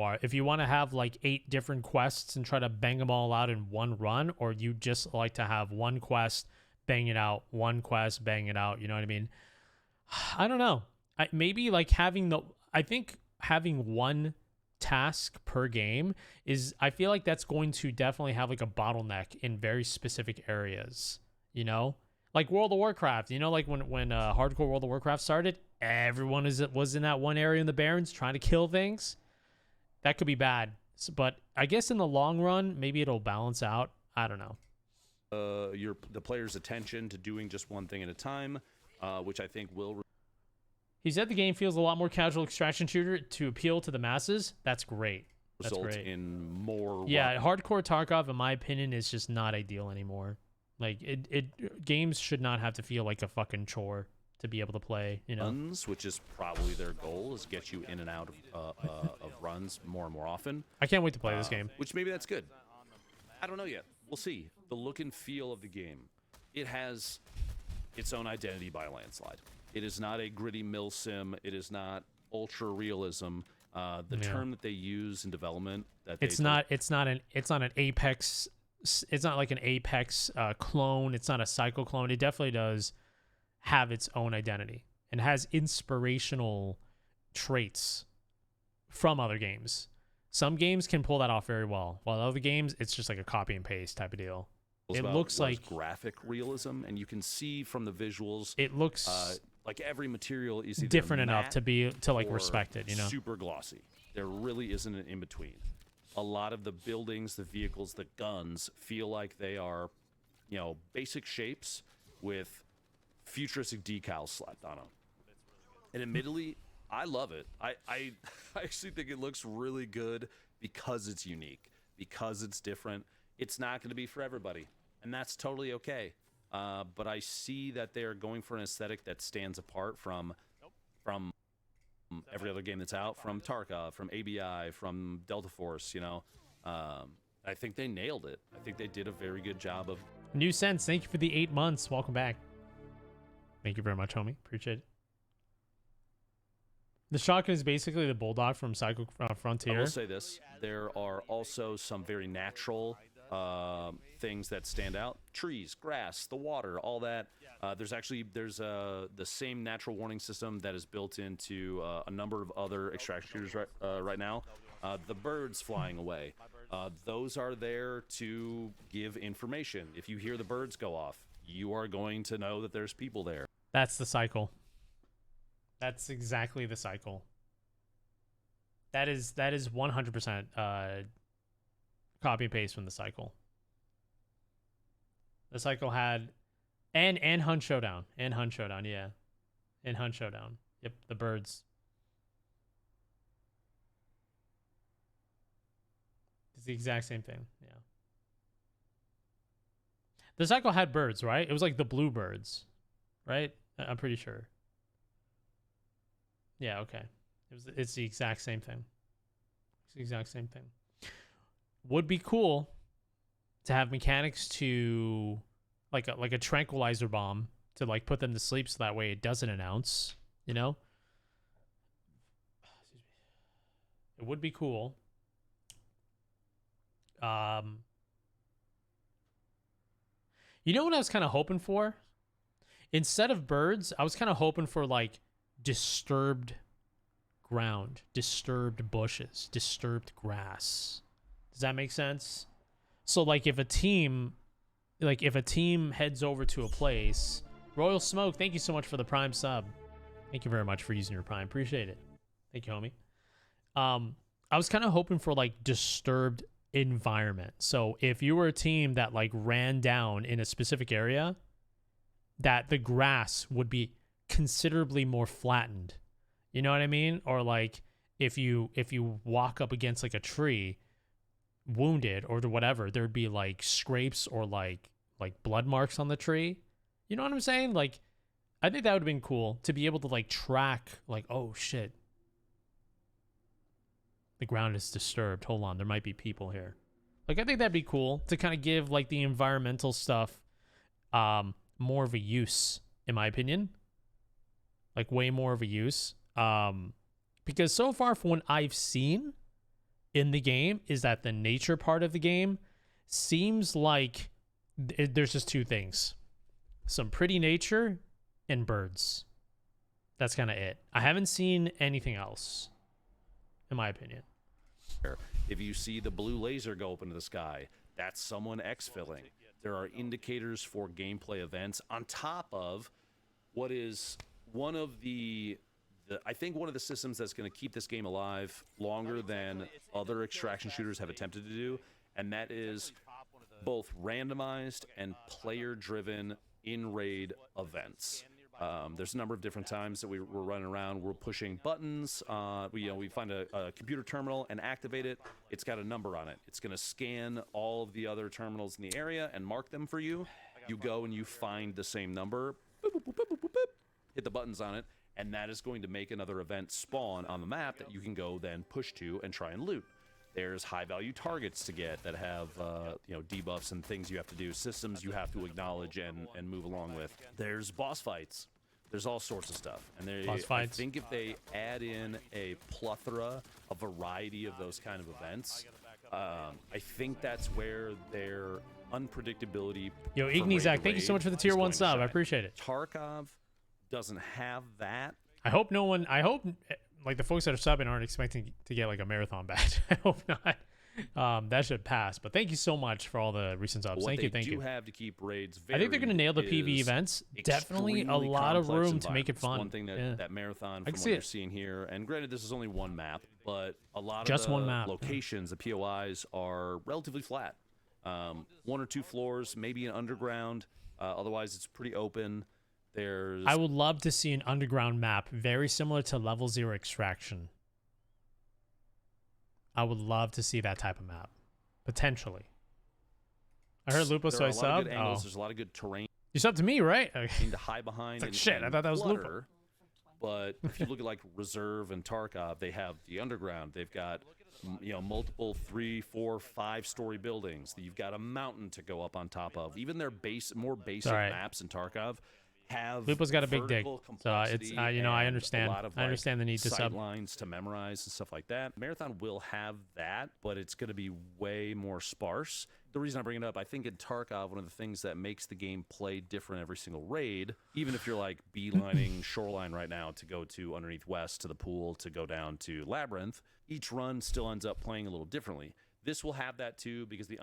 are. If you want to have like 8 different quests and try to bang them all out in one run, or you just like to have one quest, bang it out, one quest, bang it out. You know what I mean? I don't know. Maybe like I think having one task per game I feel like that's going to definitely have like a bottleneck in very specific areas, like World of Warcraft, like when hardcore World of Warcraft started, everyone was in that one area in the Barrens trying to kill things. That could be bad, but I guess in the long run, maybe it'll balance out. I don't know. The player's attention to doing just one thing at a time, which I think will. He said the game feels a lot more casual extraction shooter to appeal to the masses. That's great. That's result great. In more. Yeah, hardcore Tarkov, in my opinion, is just not ideal anymore. Like games should not have to feel like a fucking chore to be able to play. Runs, which is probably their goal, is get you in and out of runs more and more often. I can't wait to play this game. Which maybe that's good. I don't know yet. We'll see. The look and feel of the game, it has its own identity by a landslide. It is not a gritty mill sim. It is not ultra realism. Term that they use in development it's not an Apex. It's not like an Apex clone. It's not a Cycle clone. It definitely does have its own identity and has inspirational traits from other games. Some games can pull that off very well, while other games it's just like a copy and paste type of deal. It looks like graphic realism, and you can see from the visuals. It looks like every material is either different enough to like respect it. Super glossy. There really isn't an in between. A lot of the buildings, the vehicles, the guns feel like they are, basic shapes with futuristic decals slapped on them. And admittedly, I love it. I actually think it looks really good because it's unique, because it's different. It's not going to be for everybody, and that's totally okay. But I see that they're going for an aesthetic that stands apart from every other game that's out, from Tarkov, from ABI, from Delta Force. I think they nailed it. I think they did a very good job of. New Sense, thank you for the 8 months. Welcome back. Thank you very much, homie. Appreciate it. The shotgun is basically the bulldog from Psycho I Frontier. will say this: there are also some very natural things that stand out: trees, grass, the water, all that. There's the same natural warning system that is built into a number of other extraction shooters right now. The birds flying away, those are there to give information. If you hear the birds go off, you are going to know that there's people there. That's the cycle. That's exactly the cycle. That is 100% copy and paste from the cycle. The cycle had and Hunt Showdown. And Hunt Showdown, yeah. And Hunt Showdown. Yep, the birds. It's the exact same thing. Yeah. The cycle had birds, right? It was like the blue birds, right? I'm pretty sure. Yeah, okay. It's the exact same thing. It's the exact same thing. Would be cool to have mechanics to like a tranquilizer bomb to like put them to sleep so that way it doesn't announce, you know? It would be cool. You know what I was kind of hoping for? Instead of birds, I was kind of hoping for like disturbed ground, disturbed bushes, disturbed grass. Does that make sense? So like if a team heads over to a place, Royal Smoke, thank you so much for the Prime sub. Thank you very much for using your Prime. Appreciate it. Thank you, homie. I was kind of hoping for like disturbed environment. So if you were a team that like ran down in a specific area, that the grass would be considerably more flattened. You know what I mean? Or like if you walk up against like a tree wounded or whatever, there'd be like scrapes or like blood marks on the tree. You know what I'm saying? Like I think that would have been cool to be able to like track like, oh shit, the ground is disturbed. Hold on, there might be people here. Like I think that'd be cool to kind of give like the environmental stuff more of a use, in my opinion. Like way more of a use. Because so far from what I've seen in the game is that the nature part of the game seems like there's just two things. Some pretty nature and birds. That's kind of it. I haven't seen anything else, in my opinion. If you see the blue laser go up into the sky, that's someone exfilling. There are indicators for gameplay events on top of what is one of the I think one of the systems that's going to keep this game alive longer than other extraction shooters have attempted to do, and that is both randomized and player-driven in-raid events. There's a number of different times that we're running around. We're pushing buttons. We find a computer terminal and activate it. It's got a number on it. It's going to scan all of the other terminals in the area and mark them for you. You go and you find the same number. Boop, boop, boop, boop, boop, boop, hit the buttons on it, and that is going to make another event spawn on the map that you can go then push to and try and loot. There's high-value targets to get that have debuffs and things you have to do, systems you have to acknowledge and move along with. There's boss fights. There's all sorts of stuff. And Boss fights. I think if they add in a plethora, a variety of those kind of events, I think that's where their unpredictability. Yo, Ignizak, thank you so much for the tier 1 sub. I appreciate it. Tarkov doesn't have that. I hope like the folks that are subbing aren't expecting to get like a marathon badge. I hope not. That should pass. But thank you so much for all the recent subs. Thank you. What they do have to keep raids I think they're going to nail the PvE events. Definitely a lot of room to make it fun. One thing that marathon, from what you're seeing here, and granted this is only one map, but a lot of the one map. locations, the POIs are relatively flat. One or two floors, maybe an underground. Otherwise, it's pretty open. I would love to see an underground map very similar to Level 0 Extraction. I would love to see that type of map. Potentially. I heard Lupos, so I subbed. There's a lot of good terrain. You subbed to me, right? To hide behind. Like, shit, I thought that was Lupos. But if you look at like Reserve and Tarkov, they have the underground. They've got multiple 3, 4, 5-story buildings. You've got a mountain to go up on top of. Even their more basic maps in Tarkov have Lupos got a big dick, vertical so it's complexity you know, I and understand. a lot of, I understand the need to sight sub. lines to memorize and stuff like that. Marathon will have that, but it's going to be way more sparse. The reason I bring it up, I think in Tarkov, one of the things that makes the game play different every single raid, even if you're like beelining Shoreline right now to go to underneath West to the pool to go down to Labyrinth, each run still ends up playing a little differently. This will have that too, because the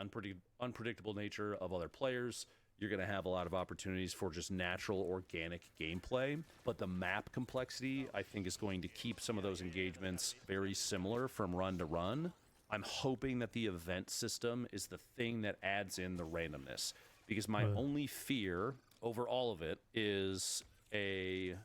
unpredictable nature of other players. You're going to have a lot of opportunities for just natural, organic gameplay. But the map complexity, I think, is going to keep some of those engagements very similar from run to run. I'm hoping that the event system is the thing that adds in the randomness. Because my only fear over all of it is a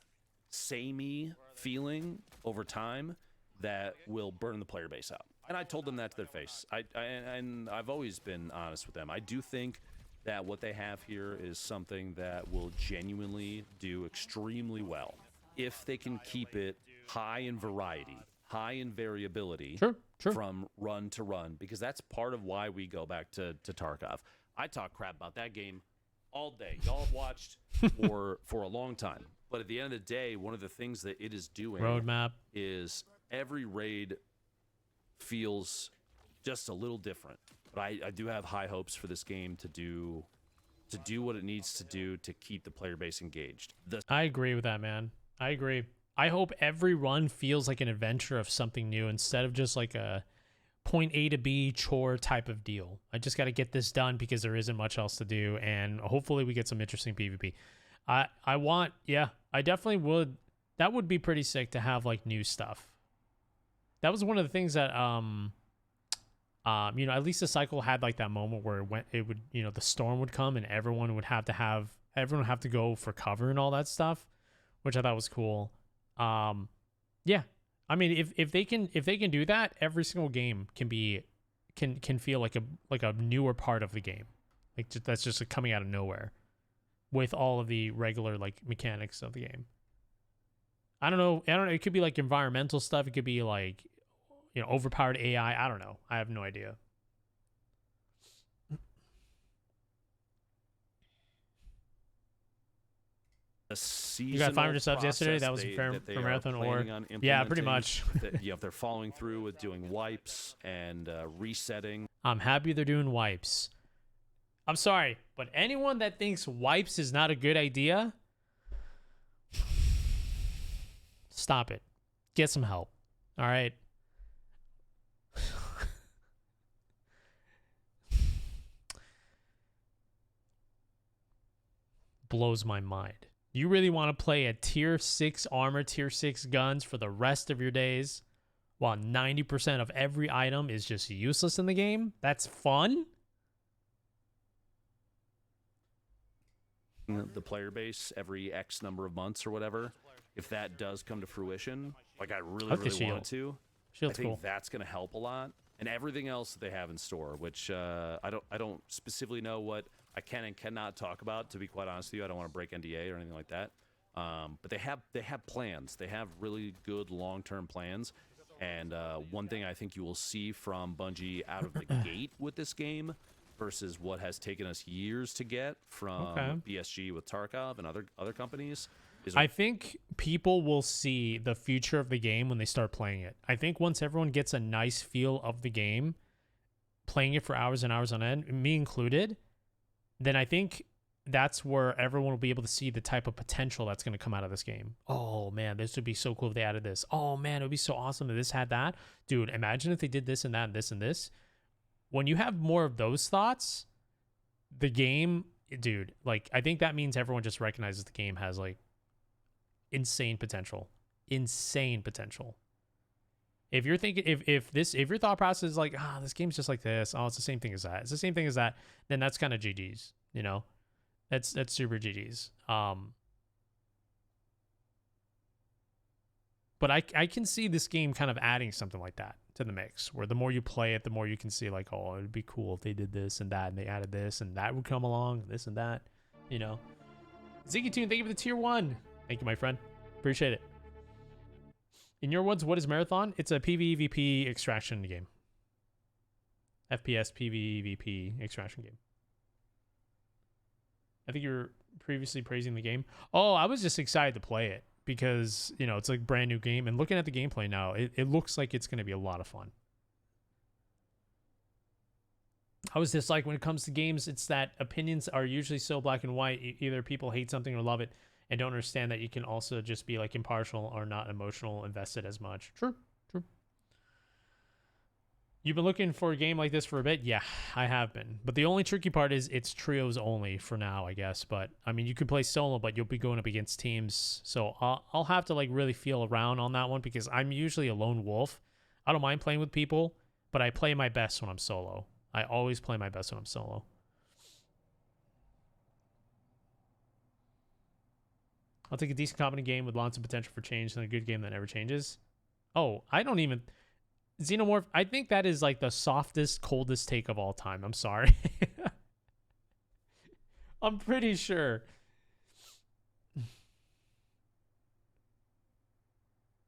samey feeling over time that will burn the player base out. And I told them that to their face. And I've always been honest with them. I do think that what they have here is something that will genuinely do extremely well if they can keep it high in variety, high in variability from run to run, because that's part of why we go back to Tarkov. I talk crap about that game all day. Y'all have watched for a long time. But at the end of the day, one of the things that it is doing Roadmap is every raid feels just a little different. But I do have high hopes for this game to do what it needs to do to keep the player base engaged. I agree with that, man. I agree. I hope every run feels like an adventure of something new instead of just like a point A to B chore type of deal. I just got to get this done because there isn't much else to do, and hopefully we get some interesting PvP. I definitely would. That would be pretty sick to have like new stuff. That was one of the things that you know, at least the cycle had like that moment where it would, you know, the storm would come and everyone would have to go for cover and all that stuff, which I thought was cool. Yeah, I mean, if they can do that, every single game can feel like a newer part of the game, like that's just like coming out of nowhere with all of the regular like mechanics of the game. I don't know. It could be like environmental stuff. It could be like, you know, overpowered AI. I don't know. I have no idea. You got 500 subs yesterday. That was for Marathon, or yeah, pretty much. If they're following through with doing wipes and resetting. I'm happy they're doing wipes. I'm sorry, but anyone that thinks wipes is not a good idea, stop it. Get some help. All right. Blows my mind. You really want to play a tier 6 armor, tier 6 guns for the rest of your days while 90% of every item is just useless in the game? That's fun? The player base every X number of months or whatever, if that does come to fruition, like I really want it to, Shield's I think cool. that's going to help a lot. And everything else that they have in store, which I don't specifically know what I can and cannot talk about, to be quite honest with you. I don't want to break NDA or anything like that. But they have plans. They have really good long-term plans. And one thing I think you will see from Bungie out of the gate with this game versus what has taken us years to get from BSG with Tarkov and other companies is, I think people will see the future of the game when they start playing it. I think once everyone gets a nice feel of the game, playing it for hours and hours on end, me included, then I think that's where everyone will be able to see the type of potential that's going to come out of this game. Oh, man, this would be so cool if they added this. Oh, man, it would be so awesome if this had that. Dude, imagine if they did this and that and this and this. When you have more of those thoughts, the game, dude, like, I think that means everyone just recognizes the game has, like, insane potential. Insane potential. If you're thinking, if your thought process is like, this game's just like this, it's the same thing as that, it's the same thing as that, then that's kind of GG's, you know? That's super GG's. But I can see this game kind of adding something like that to the mix, where the more you play it, the more you can see like, oh, it'd be cool if they did this and that, and they added this, and that would come along, this and that, you know? Ziggy Toon, thank you for the tier 1. Thank you, my friend. Appreciate it. In your words, what is Marathon? It's a PvEVP extraction game. FPS PvEVP extraction game. I think you were previously praising the game. Oh, I was just excited to play it because, you know, it's like a brand new game. And looking at the gameplay now, it looks like it's going to be a lot of fun. I was just like, when it comes to games, it's that opinions are usually so black and white. Either people hate something or love it and don't understand that you can also just be like impartial or not emotional, invested as much. True. You've been looking for a game like this for a bit? Yeah, I have been. But the only tricky part is it's trios only for now, I guess. But, I mean, you could play solo, but you'll be going up against teams. So I'll have to, like, really feel around on that one because I'm usually a lone wolf. I don't mind playing with people, but I play my best when I'm solo. I always play my best when I'm solo. I'll take a decent competent game with lots of potential for change than a good game that never changes. Oh, I don't even... Xenomorph, I think that is like the softest, coldest take of all time. I'm sorry. I'm pretty sure.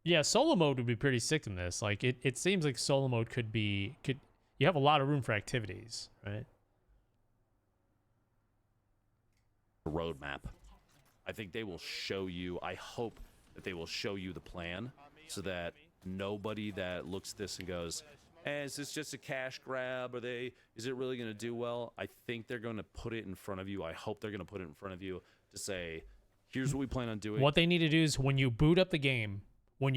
Yeah, solo mode would be pretty sick in this. Like, it seems like solo mode could you have a lot of room for activities, right? Roadmap. I think they will show you, I hope that they will show you the plan so that nobody that looks at this and goes, is this just a cash grab? Is it really going to do well? I think they're going to put it in front of you. I hope they're going to put it in front of you to say, here's what we plan on doing. What they need to do is when you boot up the game and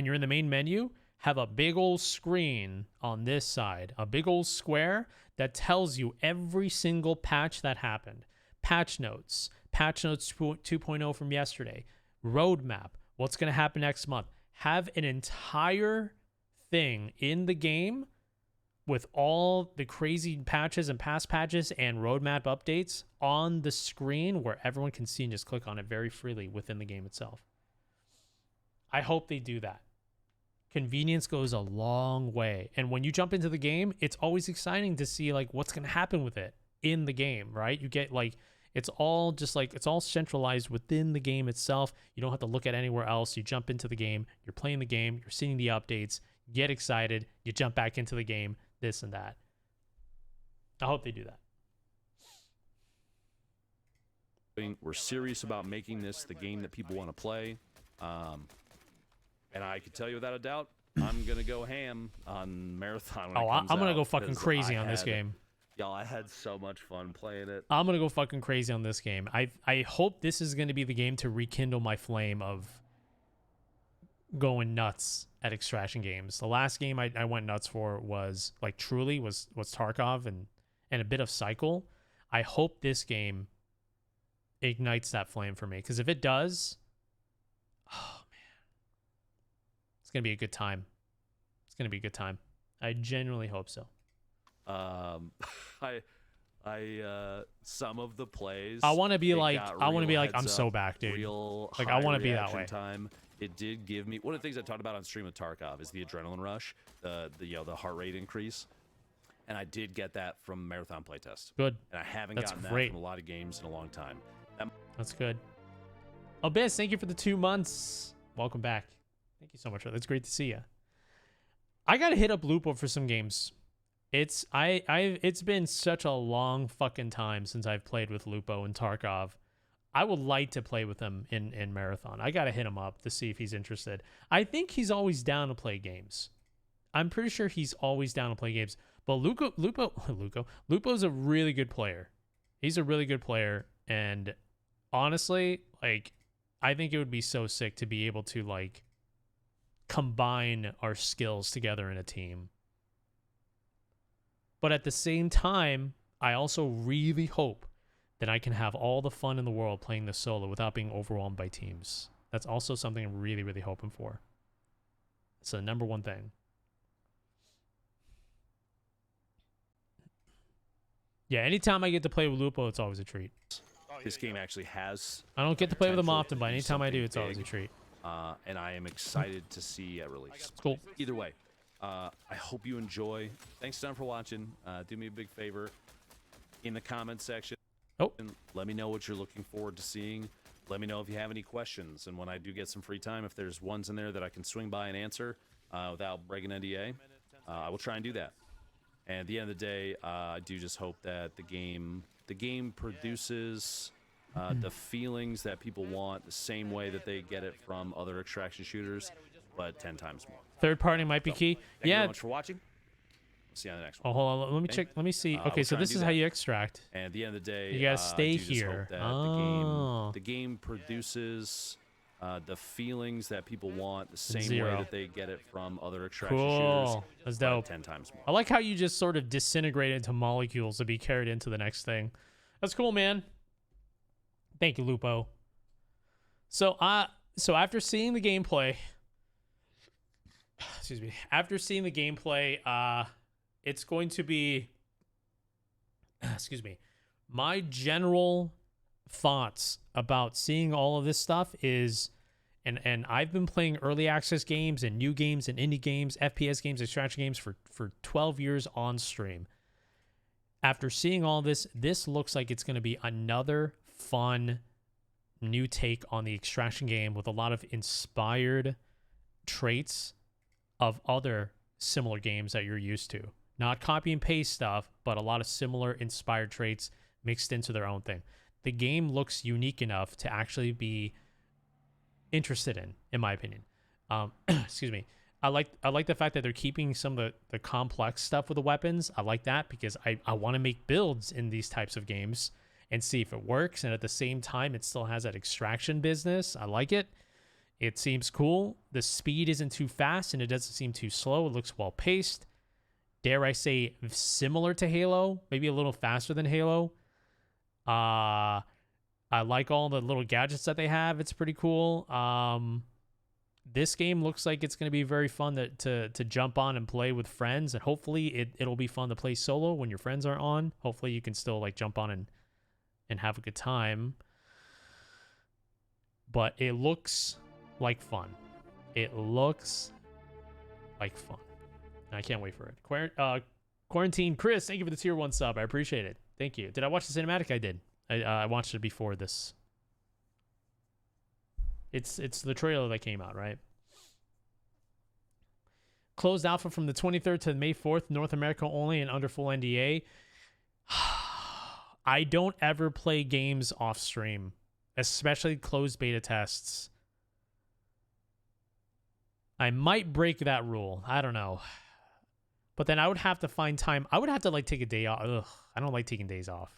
you're in the main menu, have a big old screen on this side, a big old square that tells you every single patch that happened. Patch notes 2.0 from yesterday, roadmap, what's going to happen next month. Have an entire thing in the game with all the crazy patches and past patches and roadmap updates on the screen where everyone can see and just click on it very freely within the game itself. I hope they do that. Convenience goes a long way. And when you jump into the game, it's always exciting to see like what's going to happen with it in the game, right? You get like, it's all just like, it's all centralized within the game itself. You don't have to look at anywhere else. You jump into the game, you're playing the game, you're seeing the updates, you get excited, you jump back into the game, this and that. I hope they do that. We're serious about making this the game that people want to play. And I can tell you without a doubt, I'm going to go ham on Marathon when it comes I'm going to out, go fucking crazy on this game. Y'all, I had so much fun playing it. I'm going to go fucking crazy on this game. I hope this is going to be the game to rekindle my flame of going nuts at extraction games. The last game I went nuts for was, like, truly was Tarkov and a bit of Cycle. I hope this game ignites that flame for me, because if it does, oh, man. It's going to be a good time. It's going to be a good time. I genuinely hope so. Some of the plays. I want to be like, I'm so back, dude. Like, I want to be that way. Time. It did give me one of the things I talked about on stream with Tarkov is the adrenaline rush, the heart rate increase, and I did get that from Marathon playtest. Good. And I haven't gotten that from a lot of games in a long time. That's good. Abyss, thank you for the 2 months. Welcome back. Thank you so much. That's great to see you. I gotta hit up Lupo for some games. It's been such a long fucking time since I've played with Lupo and Tarkov. I would like to play with him in Marathon. I gotta hit him up to see if he's interested. I think he's always down to play games. I'm pretty sure he's always down to play games. But Lupo's a really good player. He's a really good player, and honestly, like, I think it would be so sick to be able to like combine our skills together in a team. But at the same time, I also really hope that I can have all the fun in the world playing this solo without being overwhelmed by teams. That's also something I'm really, really hoping for. It's the number one thing. Yeah, anytime I get to play with Lupo, it's always a treat. This game actually has... I don't get to play with him often, but anytime I do, it's always a treat. And I am excited to see at release. Cool. Either way, I hope you enjoy. Thanks, Don, for watching. Do me a big favor. In the comment section, let me know what you're looking forward to seeing. Let me know if you have any questions. And when I do get some free time, if there's ones in there that I can swing by and answer without breaking NDA, I will try and do that. And at the end of the day, I do just hope that the game produces the feelings that people want the same way that they get it from other extraction shooters, but 10 times more. Third party might be key. Thank you very much for watching. See you on the next one. Oh, hold on. Let me check. Let me see. Okay, so this is how you extract. And at the end of the day, you gotta stay I do just hope here. that the game produces the feelings that people want the same way that they get it from other extraction shooters. That's dope. 10 times more. I like how you just sort of disintegrate into molecules to be carried into the next thing. That's cool, man. Thank you, Lupo. So after seeing the gameplay, excuse me, after seeing the gameplay, it's going to be, excuse me, my general thoughts about seeing all of this stuff is, and I've been playing early access games and new games and indie games, FPS games, extraction games for 12 years on stream. After seeing all this, this looks like it's going to be another fun new take on the extraction game with a lot of inspired traits of other similar games that you're used to. Not copy and paste stuff, but a lot of similar inspired traits mixed into their own thing. The game looks unique enough to actually be interested in my opinion. Excuse me. I like the fact that they're keeping some of the complex stuff with the weapons. I like that because I want to make builds in these types of games and see if it works. And at the same time, it still has that extraction business. I like it. It seems cool. The speed isn't too fast and it doesn't seem too slow. It looks well paced. Dare I say similar to Halo, maybe a little faster than Halo. I like all the little gadgets that they have. It's pretty cool. This game looks like it's going to be very fun to jump on and play with friends, and hopefully it'll be fun to play solo when your friends aren't on. Hopefully you can still like jump on and have a good time. But it looks like fun. It looks like fun. I can't wait for it. Quarantine Chris, thank you for the tier 1 sub. I appreciate it. Thank you. Did I watch the cinematic? I did. I watched it before this. It's the trailer that came out, right? Closed alpha from the 23rd to May 4th, North America only and under full NDA. I don't ever play games off stream, especially closed beta tests. I might break that rule. I don't know. But then I would have to find time. I would have to like take a day off. Ugh, I don't like taking days off.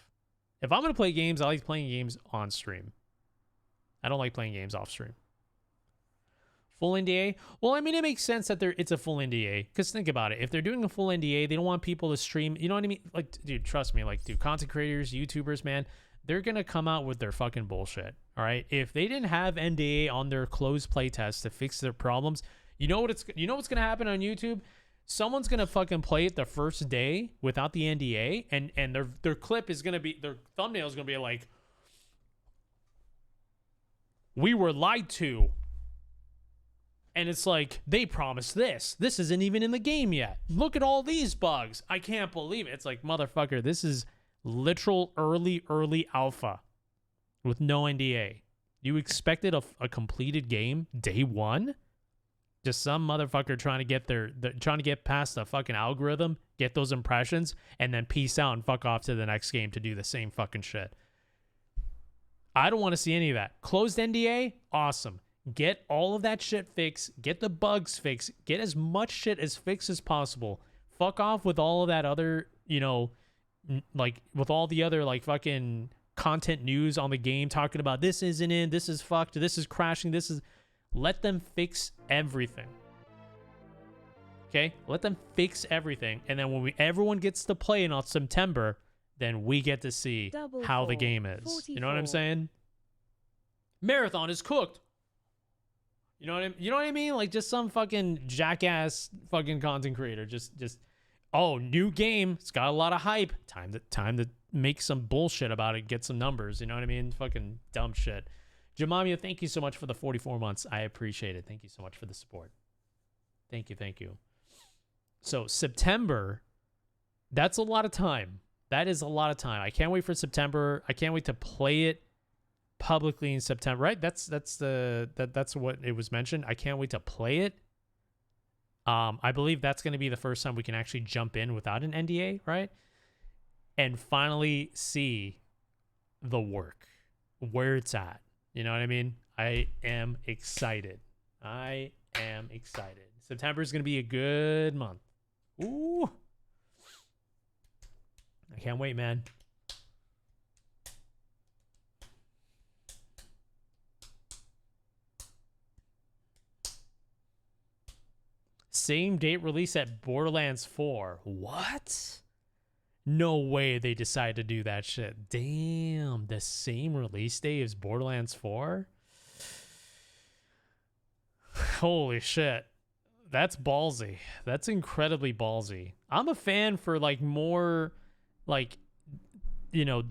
If I'm going to play games, I like playing games on stream. I don't like playing games off stream. Full NDA? Well, I mean, it makes sense that it's a full NDA. Because think about it. If they're doing a full NDA, they don't want people to stream. You know what I mean? Like, dude, trust me. Like, dude, content creators, YouTubers, man, they're going to come out with their fucking bullshit. All right? If they didn't have NDA on their closed playtest to fix their problems, you know what's going to happen on YouTube? Someone's going to fucking play it the first day without the NDA, and their clip is going to be, their thumbnail is going to be like, we were lied to. And it's like, they promised this. This isn't even in the game yet. Look at all these bugs. I can't believe it. It's like, motherfucker, this is literal early alpha with no NDA. You expected a completed game day one? Just some motherfucker trying to get past the fucking algorithm, get those impressions, and then peace out and fuck off to the next game to do the same fucking shit. I don't want to see any of that. Closed NDA, awesome. Get all of that shit fixed. Get the bugs fixed. Get as much shit as fixed as possible. Fuck off with all of that other, like with all the other like fucking content news on the game talking about this isn't in, this is fucked, this is crashing, this is... Let them fix everything. Okay? Let them fix everything. And then when everyone gets to play in September, then we get to see how the game is. 44. You know what I'm saying? Marathon is cooked. You know what I mean? Like just some fucking jackass fucking content creator. Just oh, new game. It's got a lot of hype. Time to make some bullshit about it, get some numbers. You know what I mean? Fucking dumb shit. Jamamia, thank you so much for the 44 months. I appreciate it. Thank you so much for the support. Thank you. So September, that's a lot of time. That is a lot of time. I can't wait for September. I can't wait to play it publicly in September. Right? That's what it was mentioned. I can't wait to play it I believe that's going to be the first time we can actually jump in without an NDA, right? And finally see the work, where it's at. You know what I mean? I am excited. I am excited. September is going to be a good month. Ooh. I can't wait, man. Same date release at Borderlands 4. What? No way they decide to do that shit. Damn, the same release date as Borderlands 4? Holy shit. That's ballsy. That's incredibly ballsy. I'm a fan for like more like, you know,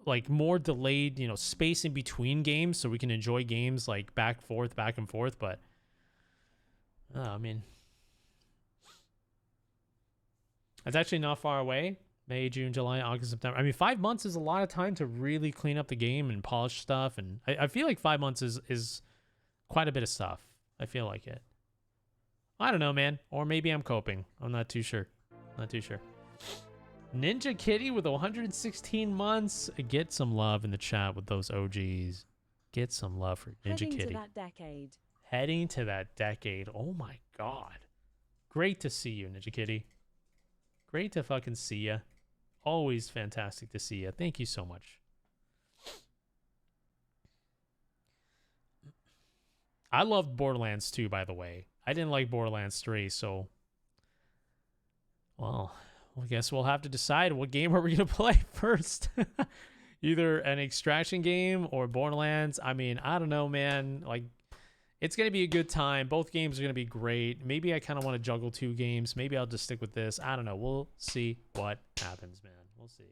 like more delayed, you know, space in between games so we can enjoy games like back and forth, but I mean, it's actually not far away. May, June, July, August, September. I mean, 5 months is a lot of time to really clean up the game and polish stuff. And I feel like 5 months is quite a bit of stuff. I feel like it. I don't know, man. Or maybe I'm coping. I'm not too sure. Not too sure. Ninja Kitty with 116 months. Get some love in the chat with those OGs. Get some love for Ninja Heading Kitty. to that decade. Heading to that decade. Oh my god. Great to see you, Ninja Kitty. Great to fucking see you. Always fantastic to see you. Thank you so much. I loved Borderlands 2, by the way. I didn't like Borderlands 3, so... Well, I guess we'll have to decide what game are we going to play first. Either an extraction game or Borderlands. I mean, I don't know, man. Like, it's going to be a good time. Both games are going to be great. Maybe I kind of want to juggle 2 games. Maybe I'll just stick with this. I don't know. We'll see what happens, man. We'll see.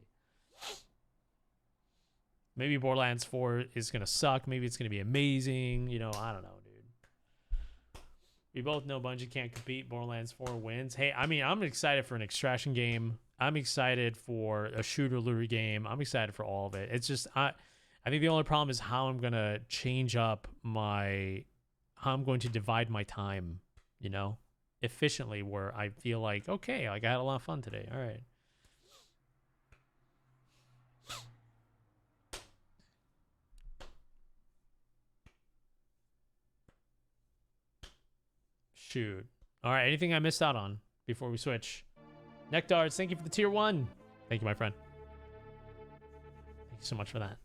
Maybe Borderlands 4 is going to suck. Maybe it's going to be amazing. You know, I don't know, dude. We both know Bungie can't compete. Borderlands 4 wins. Hey, I mean, I'm excited for an extraction game. I'm excited for a shooter looter game. I'm excited for all of it. It's just, I think the only problem is how I'm going to change up how I'm going to divide my time, you know, efficiently, where I feel like, okay, like I had a lot of fun today. All right. Shoot. All right. Anything I missed out on before we switch? Nectars, thank you for the tier 1. Thank you, my friend. Thank you so much for that.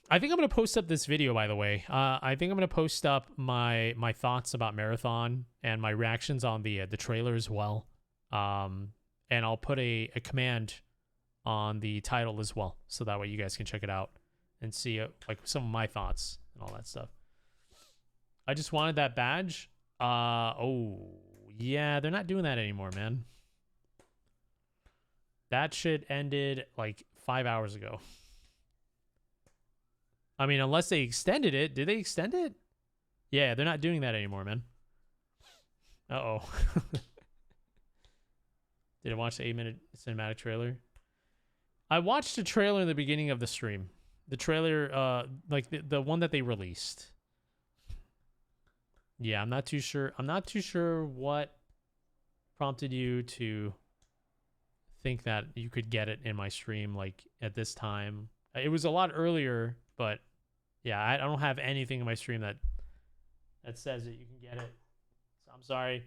I think I'm going to post up this video, by the way. I think I'm going to post up my thoughts about Marathon and my reactions on the trailer as well. And I'll put a command on the title as well, so that way you guys can check it out and see like some of my thoughts and all that stuff. I just wanted that badge. Oh, yeah, they're not doing that anymore, man. That shit ended like 5 hours ago. I mean, unless they extended it. Did they extend it? Yeah, they're not doing that anymore, man. Uh-oh. Did I watch the 8-minute cinematic trailer? I watched the trailer in the beginning of the stream. The trailer, like the one that they released. Yeah, I'm not too sure. I'm not too sure what prompted you to think that you could get it in my stream like at this time. It was a lot earlier, but yeah, I don't have anything in my stream that says that you can get it. So I'm sorry.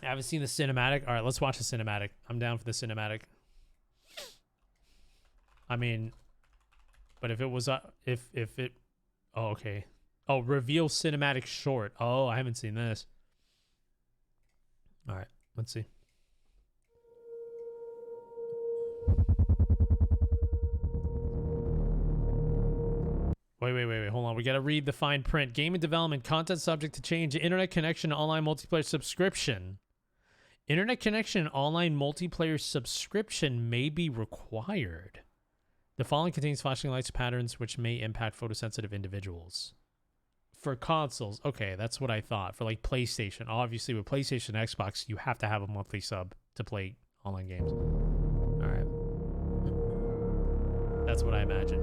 I haven't seen the cinematic. All right, let's watch the cinematic. I'm down for the cinematic. I mean, but if it was if it oh, okay. Oh, reveal cinematic short. Oh, I haven't seen this. All right, let's see. Wait. Hold on. We got to read the fine print. Game and development, content subject to change. Internet connection, online multiplayer subscription. Internet connection, online multiplayer subscription may be required. The following contains flashing lights patterns which may impact photosensitive individuals. For consoles, okay, that's what I thought. For like PlayStation, obviously with PlayStation and Xbox, you have to have a monthly sub to play online games. All right. That's what I imagine.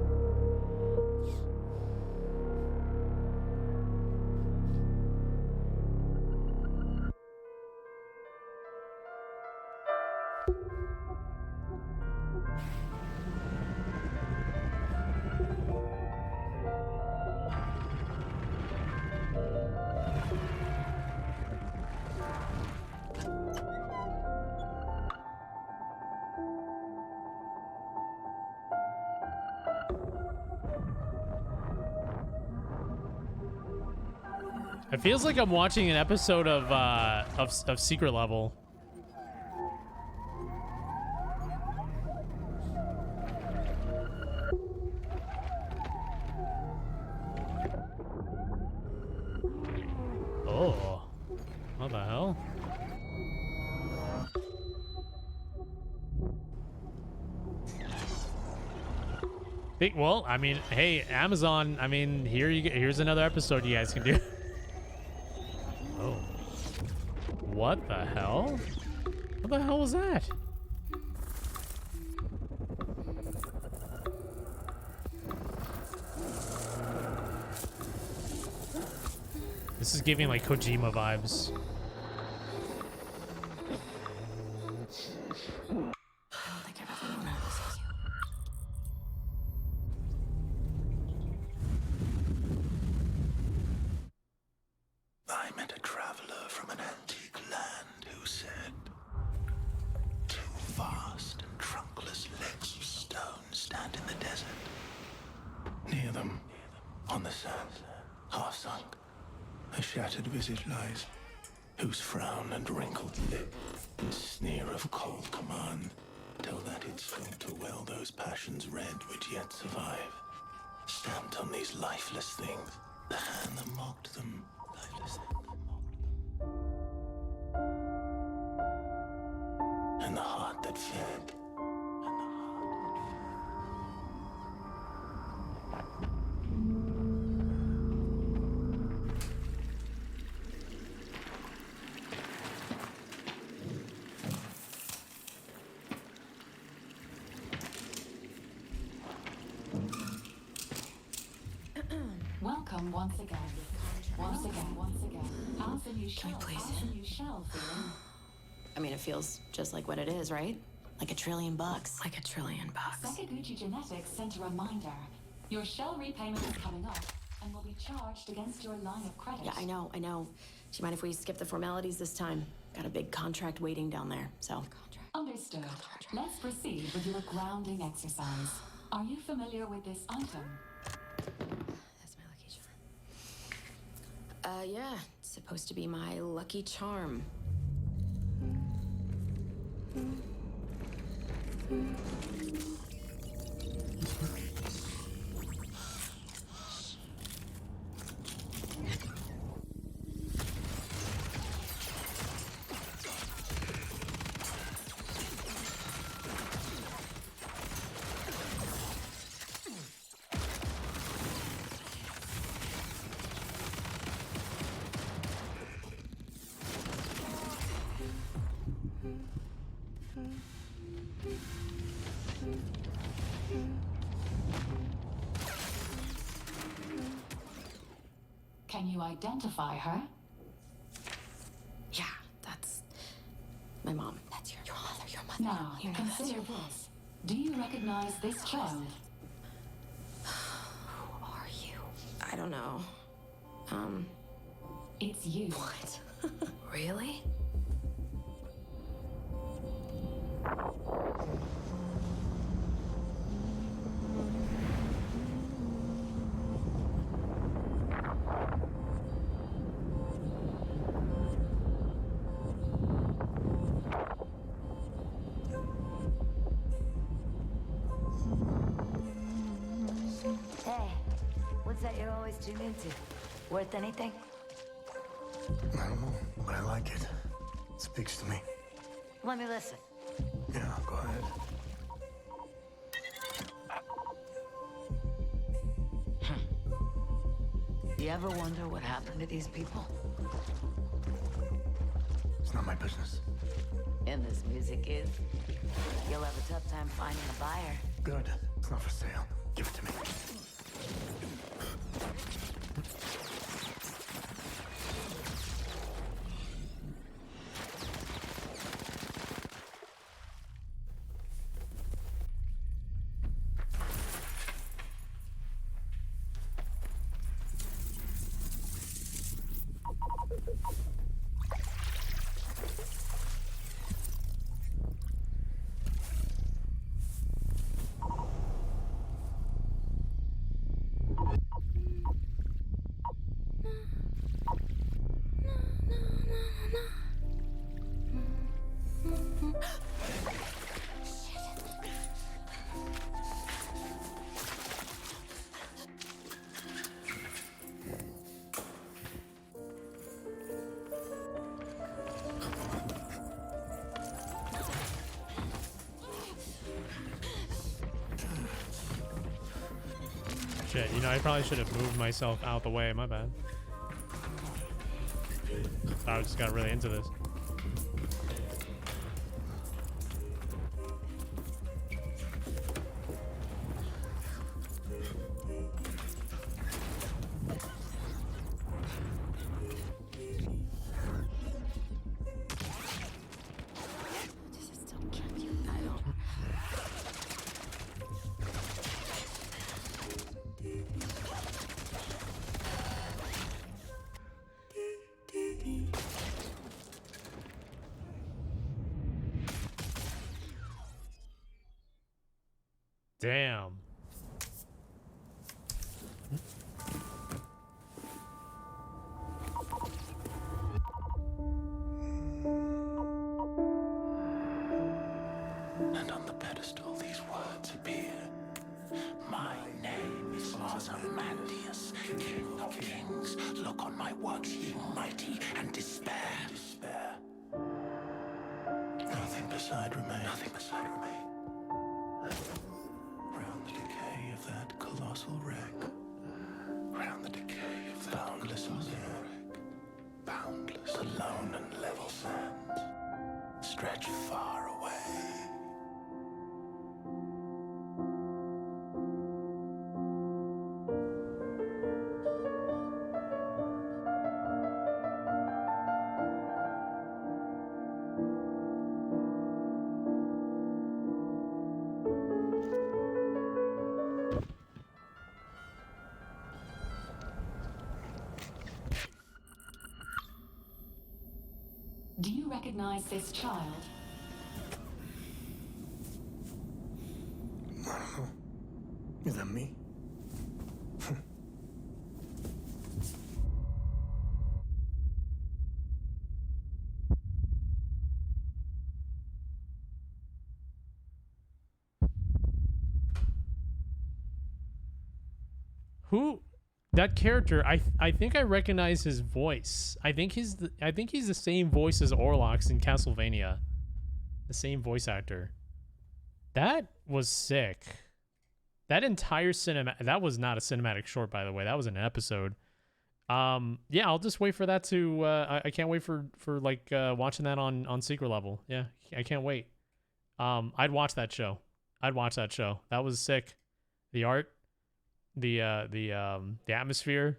It feels like I'm watching an episode of Secret Level. Oh, what the hell? Well, I mean, hey, Amazon. I mean, here's another episode you guys can do. Oh. What the hell? What the hell was that? This is giving like Kojima vibes. I met a traveler from an antique land who said, two vast and trunkless legs of stone stand in the desert. Near them, on the sand, half sunk, a shattered visage lies, whose frown and wrinkled lip and sneer of cold command tell that it sought to well those passions red which yet survive. Stamped on these lifeless things, the hand that mocked them, lifeless things. And the heart that fed. Welcome once again. Once again. How's the new shell? How's the new shell feeling? I mean, it feels just like what it is, right? Like $1 trillion. Like $1 trillion. Sakaguchi Genetics sent a reminder. Your shell repayment is coming up and will be charged against your line of credit. Yeah, I know. Do you mind if we skip the formalities this time? Got a big contract waiting down there, so. Understood. Let's proceed with your grounding exercise. Are you familiar with this item? That's my lucky charm. Yeah. It's supposed to be my lucky charm. Can you identify her? Yeah, that's my mom. That's your mother. Your mother. Now, You know consider this. Do you recognize this child? Who are you? I don't know. It's you. What? Really? Hey, what's that you're always tuned into? Worth anything? I don't know, but I like it. It speaks to me. Let me listen. Yeah, go ahead. You ever wonder what happened to these people? It's not my business. And this music is. You'll have a tough time finding a buyer. Good. It's not for sale. Give it to me. Shit, you know, I probably should have moved myself out the way. My bad. I just got really into this. Damn. And on the pedestal, these words appear. My name is Ozymandias, King of Kings. Look on my works, ye mighty, and despair. Despair. Nothing beside remain. Nothing beside remain. Round the decay of that colossal wreck. Round the decay of that boundless wreck. Boundless, alone and level sands stretch far away. Do you recognize this child? I don't know. Is that me? Who? That character, I think I recognize his voice. I think he's the same voice as Orlox in Castlevania. The same voice actor. That was sick. That entire that was not a cinematic short, by the way. That was an episode. Yeah, I'll just wait for that to I can't wait for like watching that on Secret Level. Yeah, I can't wait. I'd watch that show. That was sick. The art, the atmosphere,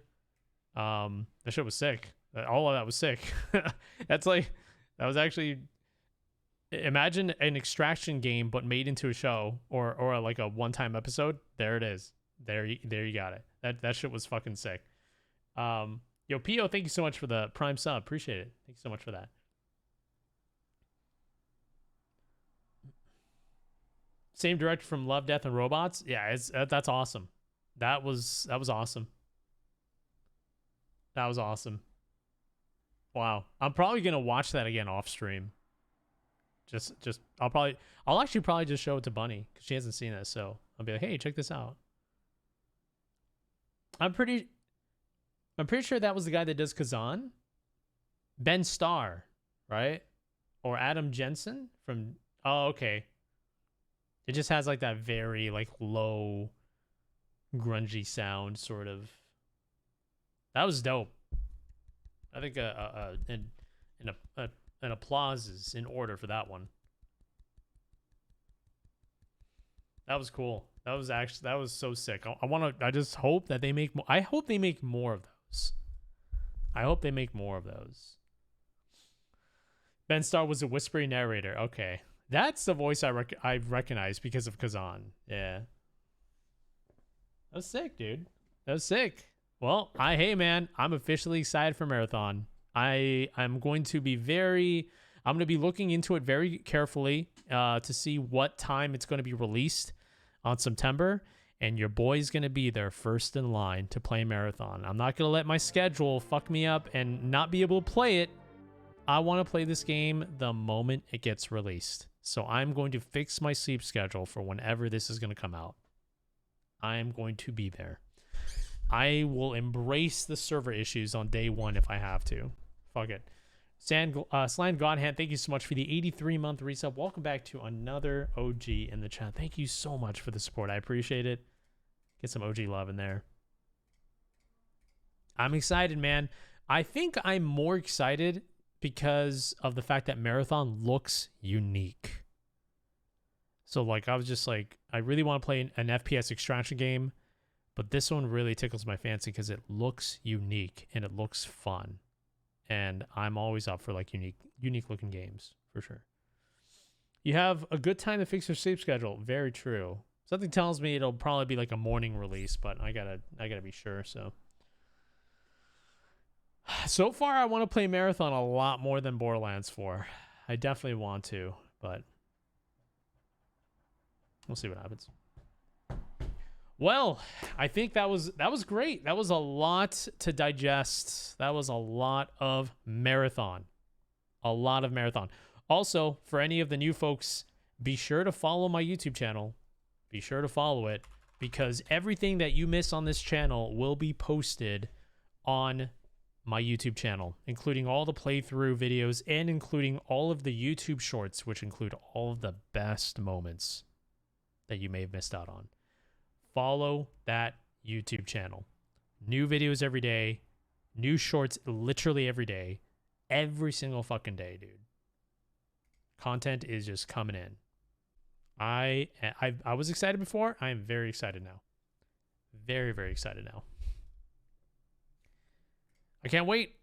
the show was sick. All of that was sick. That was actually, imagine an Extraction game but made into a show or like a one-time episode. There it is. There you got it. That shit was fucking sick. Yo, Pio, thank you so much for the Prime sub. Appreciate it. Thank you so much for that. Same director from Love, Death, and Robots. Yeah, that's awesome. That was awesome. That was awesome. Wow. I'm probably gonna watch that again off stream. I'll actually probably just show it to Bunny because she hasn't seen it. So I'll be like, hey, check this out. I'm pretty sure that was the guy that does Kazan. Ben Starr, right? Or Adam Jensen from. Oh, okay. It just has like that very like low, grungy sound, sort of. That was dope. I think an applause is in order for that one. That was cool. That was so sick. I just hope that they make more. I hope they make more of those. I hope they make more of those. Ben Starr was a whispery narrator. Okay. That's the voice I recognize because of Kazan. Yeah. That was sick, dude. That was sick. Well, hey man, I'm officially excited for Marathon. I'm going to be looking into it very carefully to see what time it's going to be released on September, and your boy's going to be there first in line to play Marathon. I'm not going to let my schedule fuck me up and not be able to play it. I want to play this game the moment it gets released. So I'm going to fix my sleep schedule for whenever this is going to come out. I am going to be there. I will embrace the server issues on day one if I have to. Fuck it. Sland Godhand, thank you so much for the 83-month resub. Welcome back to another OG in the chat. Thank you so much for the support. I appreciate it. Get some OG love in there. I'm excited, man. I think I'm more excited because of the fact that Marathon looks unique. So, like, I was just like, I really want to play an FPS extraction game, but this one really tickles my fancy because it looks unique and it looks fun. And I'm always up for like unique looking games for sure. You have a good time to fix your sleep schedule. Very true. Something tells me it'll probably be like a morning release, but I gotta be sure. So far, I want to play Marathon a lot more than Borderlands 4. I definitely want to, but we'll see what happens. Well, I think that was great. That was a lot to digest. That was a lot of Marathon. A lot of Marathon. Also, for any of the new folks, be sure to follow my YouTube channel. Be sure to follow it because everything that you miss on this channel will be posted on my YouTube channel, including all the playthrough videos and including all of the YouTube shorts, which include all of the best moments that you may have missed out on. Follow that YouTube channel. New videos every day. New shorts literally every day. Every single fucking day, dude. Content is just coming in. I was excited before. I am very excited now. Very, very excited now. I can't wait.